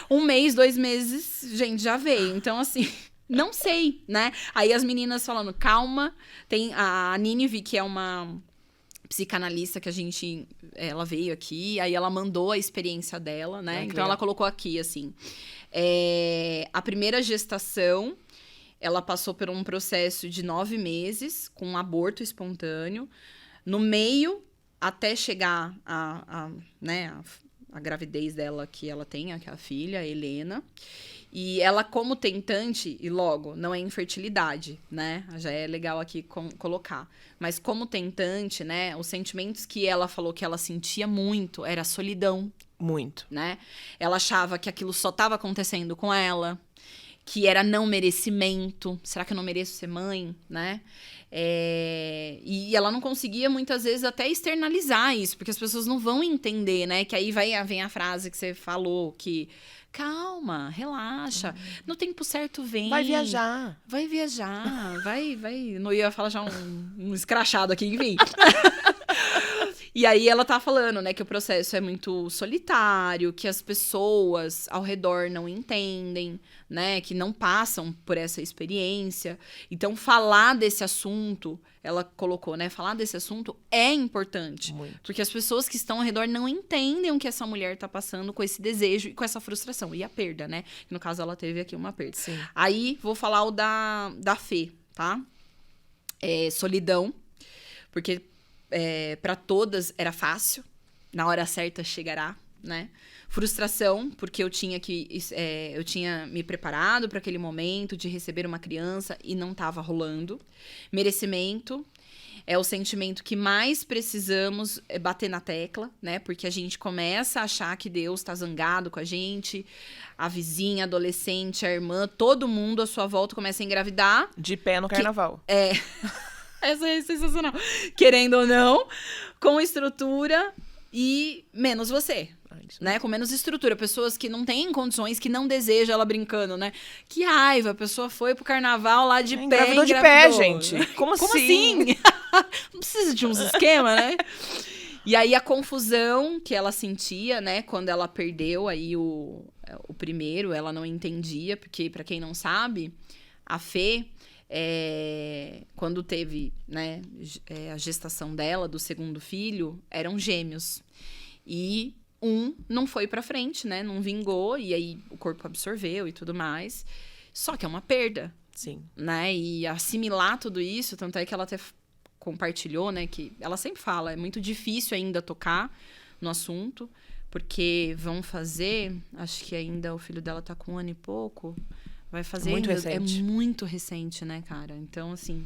1 mês, 2 meses, gente, já veio. Então, assim, não sei, né? Aí as meninas falando, calma. Tem a Nínive, que é uma psicanalista que ela veio aqui. Aí ela mandou a experiência dela, né? Então, ela colocou aqui, assim. A primeira gestação, ela passou por um processo de 9 meses, com um aborto espontâneo. No meio, até chegar a gravidez dela, que ela tem, que é a filha, a Helena. E ela, como tentante, e logo, não é infertilidade, né? Já é legal aqui colocar. Mas como tentante, né? Os sentimentos que ela falou que ela sentia muito era solidão. Muito. Né? Ela achava que aquilo só estava acontecendo com ela, que era não merecimento. Será que eu não mereço ser mãe, né? E ela não conseguia, muitas vezes, até externalizar isso, porque as pessoas não vão entender, né? Que aí vem a frase que você falou, que... Calma, relaxa. No tempo certo vem. Vai viajar. Vai. Não ia falar já um escrachado aqui, enfim. E aí ela tá falando, né, que o processo é muito solitário, que as pessoas ao redor não entendem, né, que não passam por essa experiência. Então, falar desse assunto, ela colocou, né, falar desse assunto é importante. Muito. Porque as pessoas que estão ao redor não entendem o que essa mulher tá passando com esse desejo e com essa frustração. E a perda, né? No caso, ela teve aqui uma perda. Sim. Aí, vou falar o da Fê, tá? Solidão, porque... para todas era fácil, na hora certa chegará, né? Frustração, porque eu tinha me preparado para aquele momento de receber uma criança e não estava rolando. Merecimento é o sentimento que mais precisamos bater na tecla, né? Porque a gente começa a achar que Deus está zangado com a gente, a vizinha, a adolescente, a irmã, todo mundo à sua volta começa a engravidar. De pé no carnaval. Essa é sensacional. Querendo ou não, com estrutura, e menos você. Né, com menos estrutura, pessoas que não têm condições, que não desejam ela brincando, né? Que raiva, a pessoa foi pro carnaval lá de pé, engravidou de pé, gente. Como assim? Não precisa de uns esquemas, né? E aí a confusão que ela sentia, né, quando ela perdeu aí o primeiro, ela não entendia, porque pra quem não sabe, a Fê, quando teve, né, a gestação dela, do segundo filho, eram gêmeos. E um não foi pra frente, né? Não vingou, e aí o corpo absorveu e tudo mais. Só que é uma perda. Sim. Né? E assimilar tudo isso, tanto é que ela até compartilhou, né? Que ela sempre fala, é muito difícil ainda tocar no assunto, porque vão fazer, acho que ainda o filho dela tá com 1 ano e pouco, vai fazer muito ainda, recente. É muito recente, né, cara? Então, assim...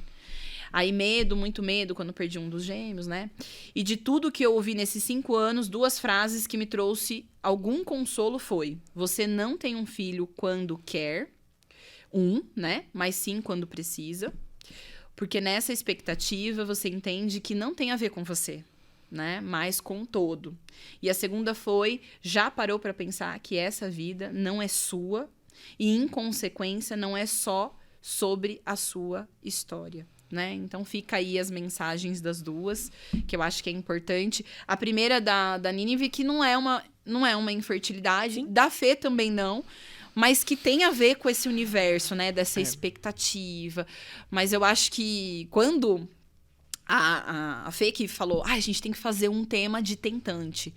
Aí medo, muito medo, quando perdi um dos gêmeos, né? E de tudo que eu ouvi nesses 5 anos, 2 frases que me trouxe algum consolo foi: você não tem um filho quando quer, né? Mas sim quando precisa. Porque nessa expectativa você entende que não tem a ver com você, né? Mas com o todo. E a segunda foi: já parou pra pensar que essa vida não é sua e, em consequência, não é só sobre a sua história. Né? Então fica aí as mensagens das duas, que eu acho que é importante. A primeira da Nínive, que não é uma infertilidade, sim, da Fê também não, mas que tem a ver com esse universo, né? Dessa expectativa. Mas eu acho que quando a Fê que falou, a gente tem que fazer um tema de tentante.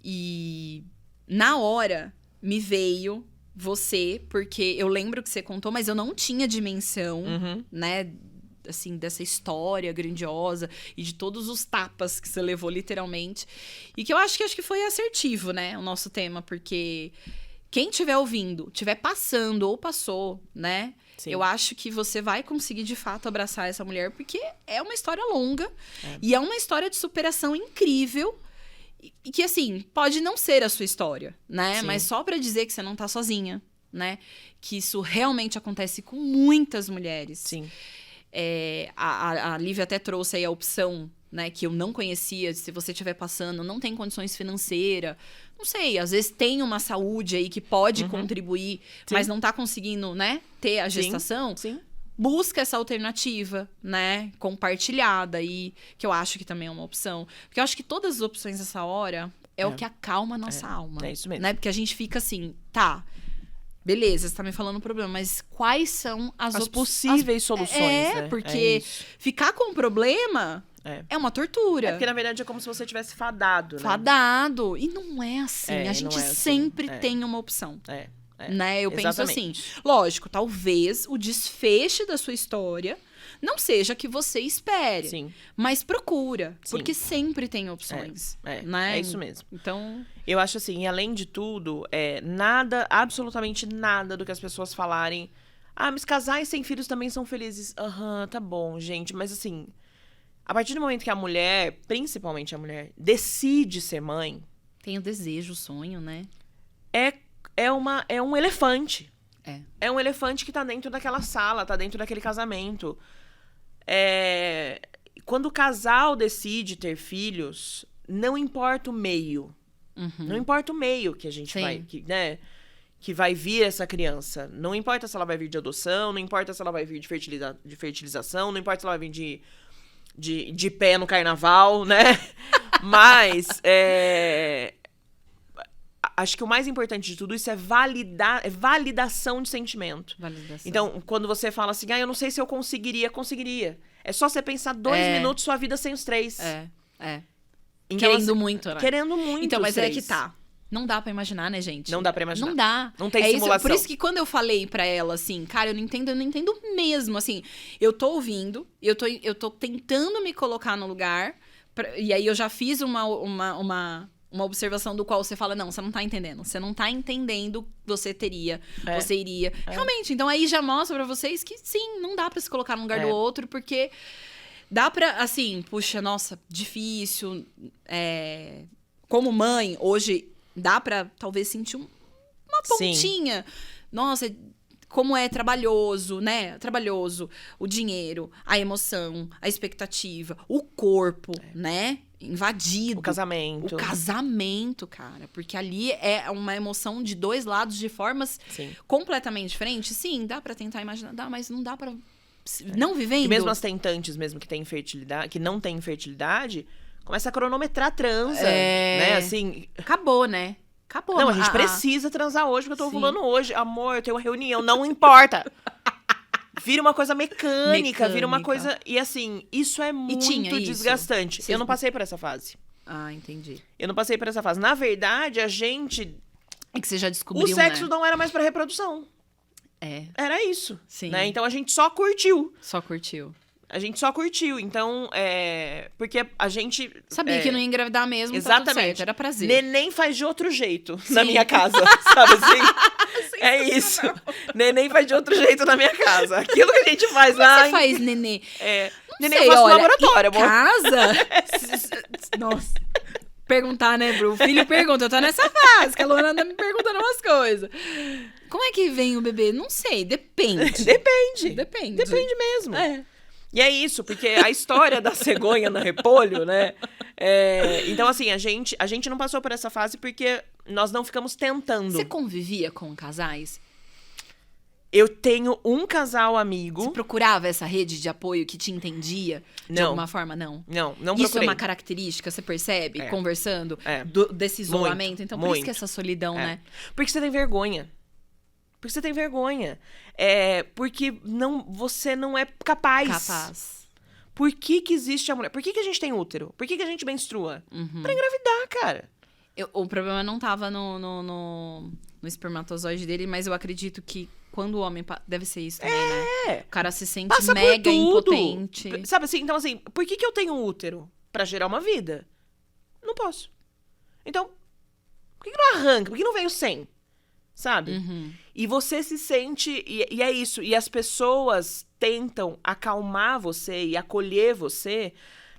E na hora me veio você, porque eu lembro que você contou, mas eu não tinha dimensão, né? Assim, dessa história grandiosa e de todos os tapas que você levou, literalmente. E que eu acho que foi assertivo, né? O nosso tema, porque quem estiver ouvindo, estiver passando ou passou, né? Sim. Eu acho que você vai conseguir, de fato, abraçar essa mulher, porque é uma história longa e é uma história de superação incrível. E que, assim, pode não ser a sua história, né? Sim. Mas só pra dizer que você não tá sozinha, né? Que isso realmente acontece com muitas mulheres. Sim. A Lívia até trouxe aí a opção, né, que eu não conhecia, se você estiver passando, não tem condições financeiras, não sei, às vezes tem uma saúde aí que pode contribuir, sim, mas não tá conseguindo, né, ter a gestação, sim. Busca essa alternativa, né, compartilhada aí, que eu acho que também é uma opção. Porque eu acho que todas as opções nessa hora é o que acalma a nossa alma. É isso mesmo. Né? Porque a gente fica assim, tá... Beleza, você tá me falando o problema, mas quais são as possíveis soluções? Porque ficar com o problema é uma tortura. Porque, na verdade, é como se você tivesse fadado, né? Fadado. E não é assim. A gente sempre tem uma opção. Né? Eu penso assim, lógico, talvez o desfecho da sua história não seja que você espere. Sim. Mas procura. Sim. Porque sempre tem opções. Né? É isso mesmo. Então... Eu acho assim, e além de tudo, nada, absolutamente nada do que as pessoas falarem. Ah, mas casais sem filhos também são felizes. Tá bom, gente. Mas assim, a partir do momento que a mulher, principalmente a mulher, decide ser mãe... Tem o desejo, o sonho, né? É um elefante. É um elefante que tá dentro daquela sala, tá dentro daquele casamento. Quando o casal decide ter filhos, não importa o meio. Não importa o meio que a gente vai, que vai vir essa criança. Não importa se ela vai vir de adoção, não importa se ela vai vir de fertilização, não importa se ela vai vir de pé no carnaval, né? Mas acho que o mais importante de tudo isso é validação de sentimento. Então, quando você fala assim, eu não sei se eu conseguiria. É só você pensar 2 minutos sua vida sem os 3. Querendo muito, né? Querendo muito. Então, mas é que tá. Não dá pra imaginar, né, gente? Não dá pra imaginar. Não dá. Não tem simulação. Isso, por isso que quando eu falei pra ela, assim, cara, eu não entendo mesmo, assim. Eu tô ouvindo, eu tô tentando me colocar no lugar, e aí eu já fiz uma observação do qual você fala, não, você não tá entendendo. Você não tá entendendo que você teria, você iria. Realmente, então aí já mostra pra vocês que, sim, não dá pra se colocar no lugar do outro, porque... Dá pra, assim, puxa, nossa, difícil. Como mãe, hoje, dá pra talvez sentir uma pontinha. Sim. Nossa, como é trabalhoso, né? Trabalhoso. O dinheiro, a emoção, a expectativa, o corpo, né? invadido. O casamento. O casamento, cara. Porque ali é uma emoção de dois lados de formas Sim. completamente diferentes. Sim, dá pra tentar imaginar. Dá, mas não dá pra... Não vivendo. E mesmo as tentantes, mesmo que têm infertilidade, que não têm infertilidade, começa a cronometrar a transa, né? Assim... Acabou, né? Acabou. Não, a gente precisa transar hoje, porque eu tô Sim. ovulando hoje. Amor, eu tenho uma reunião. Não importa. Vira uma coisa mecânica, vira uma coisa... E assim, isso é muito tinha desgastante. isso? Eu não passei por essa fase. Ah, entendi. Eu não passei por essa fase. Na verdade, a gente... É que você já descobriu, O sexo né? não era mais pra reprodução. É, Era isso. sim. Né? Então a gente só curtiu. Só curtiu. A gente só curtiu. Então, porque a gente... Sabia que não ia engravidar mesmo, tá tudo Exatamente. certo, era prazer. Neném faz de outro jeito na minha casa, sabe assim? É isso. Neném faz de outro jeito na minha casa. Aquilo que a gente faz Como lá... você faz, nenê? Neném Sei, eu faço no olha, laboratório, em amor. casa? Nossa. Perguntar, né, Bru? O filho pergunta, eu tô nessa fase, que a Luana anda me perguntando umas coisas. Como é que vem o bebê? Não sei, depende. Depende. Depende. Depende mesmo. É. E é isso, porque a história da cegonha no repolho, né? Então, assim, a gente não passou por essa fase porque nós não ficamos tentando. Você convivia com casais? Eu tenho um casal amigo. Você procurava essa rede de apoio que te entendia? De Não. alguma forma, não? Não Isso procurei. é uma característica, você percebe, conversando, É. desse isolamento? Muito, Então, por isso muito. que essa solidão, né? Porque você tem vergonha. Porque você tem vergonha. Porque você não é capaz. Capaz. Por que existe a mulher? Por que a gente tem útero? Por que a gente menstrua? Uhum. Pra engravidar, cara. O problema não tava no espermatozoide dele, mas eu acredito que quando o homem... Deve ser isso também, né? O cara se sente Passa por mega tudo. impotente. Sabe assim? Então, assim, por que eu tenho útero? Pra gerar uma vida? Não posso. Então, por que não arranca? Por que não veio sem? Sabe? Uhum. E você se sente... E é isso. E as pessoas tentam acalmar você e acolher você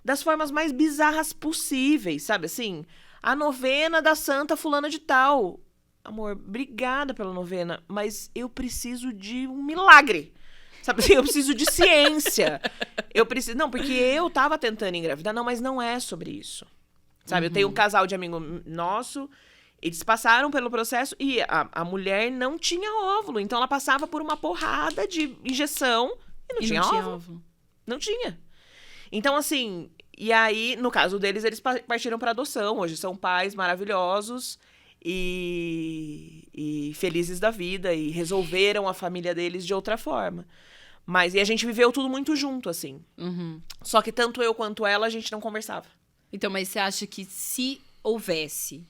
das formas mais bizarras possíveis, sabe? Assim, a novena da Santa Fulana de Tal. Amor, obrigada pela novena, mas eu preciso de um milagre. Sabe assim, eu preciso de ciência. Eu preciso... Não, porque eu tava tentando engravidar. Não, mas não é sobre isso. Sabe? Eu tenho um casal de amigo nosso... Eles passaram pelo processo e a mulher não tinha óvulo. Então, ela passava por uma porrada de injeção e não tinha óvulo. Não tinha. Então, assim... E aí, no caso deles, eles partiram para adoção. Hoje são pais maravilhosos e felizes da vida. E resolveram a família deles de outra forma. E a gente viveu tudo muito junto, assim. Uhum. Só que tanto eu quanto ela, a gente não conversava. Então, mas você acha que se houvesse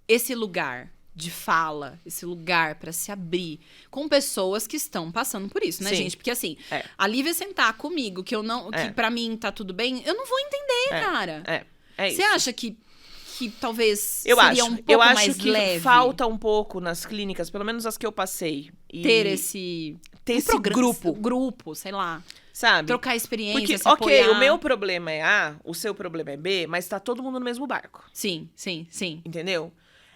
esse lugar de fala, esse lugar pra se abrir com pessoas que estão passando por isso, né, Sim. gente? Porque assim, a Lívia sentar comigo, que pra mim tá tudo bem, eu não vou entender, cara. É isso. Você acha que talvez Eu seria acho. um pouco Eu acho mais que leve falta um pouco nas clínicas, pelo menos as que eu passei. ter esse grupo, sei lá, sabe? trocar experiência, Porque, se ok, apoiar. o meu problema é A, o seu problema é B, mas tá todo mundo no mesmo barco. Sim, sim, sim. Entendeu?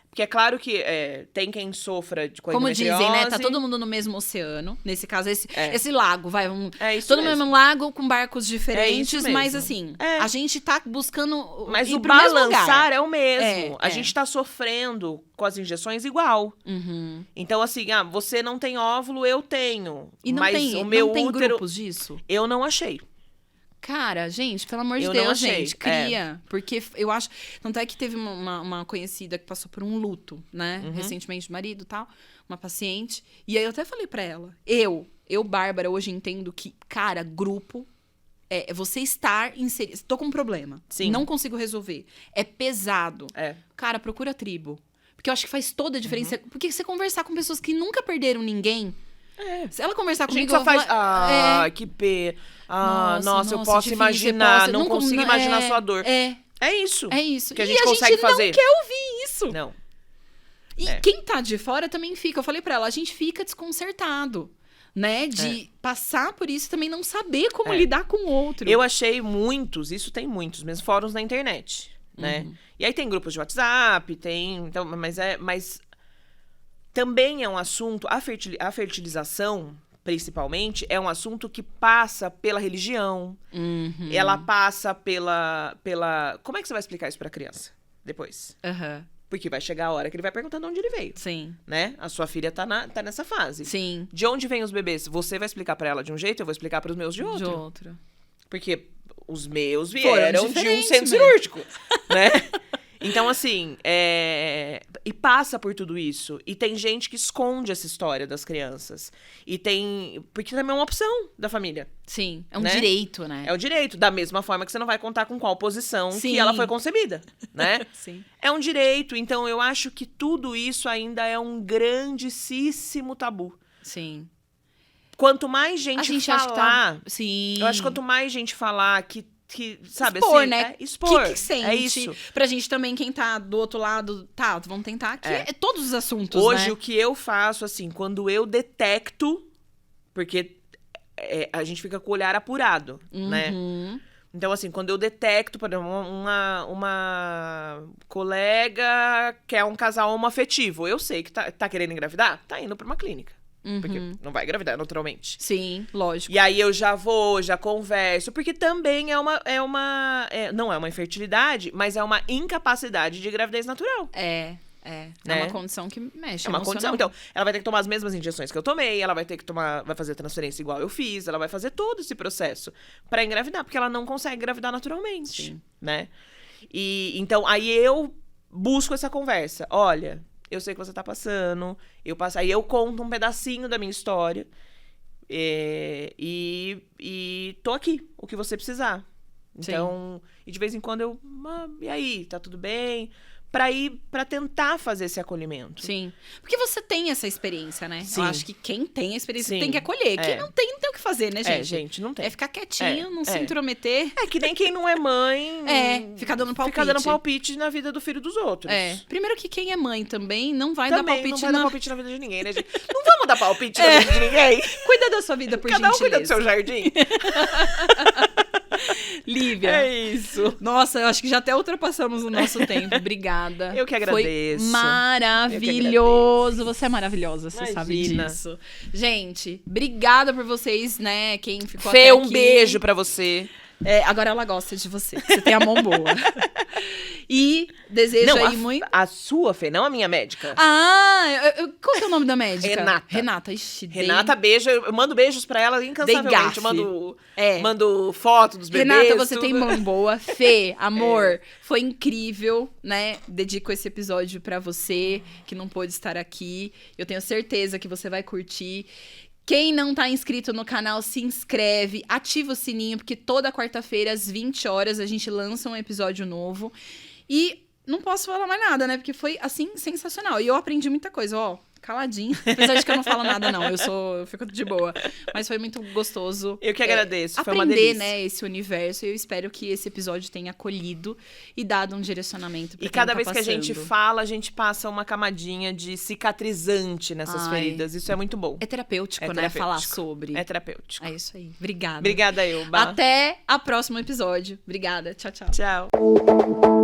Porque é claro que tem quem sofra com Como endometriose. dizem, né? Tá todo mundo no mesmo oceano. Nesse caso, esse lago, vai. Isso todo no mesmo. mesmo lago, com barcos diferentes, isso mas mesmo. assim, a gente tá buscando Mas ir o pro mesmo balançar lugar. é o mesmo. A É. gente tá sofrendo com as injeções igual. Uhum. Então, assim, você não tem óvulo, eu tenho. E não mas tem, o meu não tem útero, grupos disso? eu não achei. Cara, gente, pelo amor de Eu não Deus, achei, gente, cria. Porque eu acho... Tanto é que teve uma conhecida que passou por um luto, né? Recentemente, marido e tal. Uma paciente. E aí eu até falei pra ela. Eu, Bárbara, hoje entendo que, cara, grupo... É você estar inserido... Tô com um problema. Sim. Não consigo resolver. É pesado. É. Cara, procura tribo. Porque eu acho que faz toda a diferença. Porque você conversar com pessoas que nunca perderam ninguém... Se ela conversar A gente comigo, só eu vou faz. falar, Que pena. Nossa, Eu posso difícil, imaginar. Não Não consigo imaginar a sua dor. É isso. É isso. Que a E gente consegue fazer. não quer ouvir isso. Não. E quem tá de fora também fica. Eu falei pra ela, a gente fica desconcertado, né? De passar por isso e também não saber como lidar com o outro. Eu achei muitos, isso tem muitos, mesmo fóruns na internet, né? E aí tem grupos de WhatsApp, então, mas também é um assunto, a fertilização, principalmente, é um assunto que passa pela religião, Uhum. ela passa pela... Como é que você vai explicar isso pra criança depois? Aham. Porque vai chegar a hora que ele vai perguntar de onde ele veio, Sim. né? A sua filha tá nessa fase. Sim. De onde vêm os bebês? Você vai explicar pra ela de um jeito, eu vou explicar pros meus de outro. De outro. Porque os meus vieram de um diferentes centro mesmo. cirúrgico, né? Então, assim, e passa por tudo isso. E tem gente que esconde essa história das crianças. Porque também é uma opção da família. Sim. É um Né? direito, né? É o direito, da mesma forma que você não vai contar com qual posição Sim. que ela foi concebida, né? Sim. É um direito. Então, eu acho que tudo isso ainda é um grandíssimo tabu. Sim. Quanto mais gente, A gente acha que falar... tá... Sim. Eu acho que quanto mais gente falar que sabe, expor, assim, né? expor. O que sente? É isso. Pra gente também, quem tá do outro lado, tá, vamos tentar aqui. É todos os assuntos, Hoje, né? o que eu faço, assim, quando eu detecto, porque a gente fica com o olhar apurado, né? Uhum. Então, assim, quando eu detecto, por exemplo, uma colega quer um casal homoafetivo, eu sei que tá querendo engravidar, tá indo pra uma clínica. Porque não vai engravidar naturalmente. Sim, lógico. E aí eu já vou, já converso, porque também não é uma infertilidade, mas é uma incapacidade de gravidez natural. É Né? uma condição que mexe. É uma emocional. condição. Então, ela vai ter que tomar as mesmas injeções que eu tomei, ela vai ter que vai fazer transferência igual eu fiz, ela vai fazer todo esse processo pra engravidar, porque ela não consegue engravidar naturalmente, Sim. né? E então, aí eu busco essa conversa. Olha, eu sei que você tá passando, aí eu conto um pedacinho da minha história e tô aqui, o que você precisar. Então, e de vez em quando e aí, tá tudo bem? Pra tentar fazer esse acolhimento. Sim. Porque você tem essa experiência, né? Sim. Eu acho que quem tem a experiência Sim. tem que acolher. Quem não tem o que fazer, né, gente? Gente, não tem. É ficar quietinho, não se é. intrometer. É que nem quem não é mãe. Ficar dando palpite. Ficar dando palpite na vida do filho dos outros. Primeiro que quem é mãe também não vai Também dar palpite não vai dar palpite na vida de ninguém, né, gente? Não vamos dar palpite na vida de ninguém. Cuida da sua vida, por Cada um gentileza. cuida do seu jardim. Lívia. É isso. Nossa, eu acho que já até ultrapassamos o nosso tempo. Obrigada. Eu que agradeço. Foi maravilhoso. Você é maravilhosa, você sabe disso. Gente, obrigada por vocês, né? Quem ficou Fê, até um aqui. beijo pra você. Agora ela gosta de você. Você tem a mão boa. E desejo Não, aí muito... a sua, Fê, não a minha médica. Qual que é o nome da médica? Renata. Ixi, Renata, beijo. Eu mando beijos pra ela incansavelmente. gafe. Mando foto dos bebês. Renata, você tudo. tem mão boa. Fê, amor, foi incrível, né? Dedico esse episódio pra você, que não pôde estar aqui. Eu tenho certeza que você vai curtir. Quem não tá inscrito no canal, se inscreve, ativa o sininho, porque toda quarta-feira, às 20 horas, a gente lança um episódio novo. E não posso falar mais nada, né? Porque foi, assim, sensacional. E eu aprendi muita coisa, ó. Caladinho. Apesar de que eu não falo nada, não. Eu fico de boa. Mas foi muito gostoso. Eu que agradeço. Foi uma aprender, delícia. né, esse universo. E eu espero que esse episódio tenha acolhido e dado um direcionamento pra E quem cada tá vez que a gente passando. fala, a gente passa uma camadinha de cicatrizante nessas feridas. Isso é muito bom. É terapêutico, É né? terapêutico. Falar sobre. É terapêutico. É isso aí. Obrigada. Obrigada, Elba. Até o próximo episódio. Obrigada. Tchau, tchau. Tchau.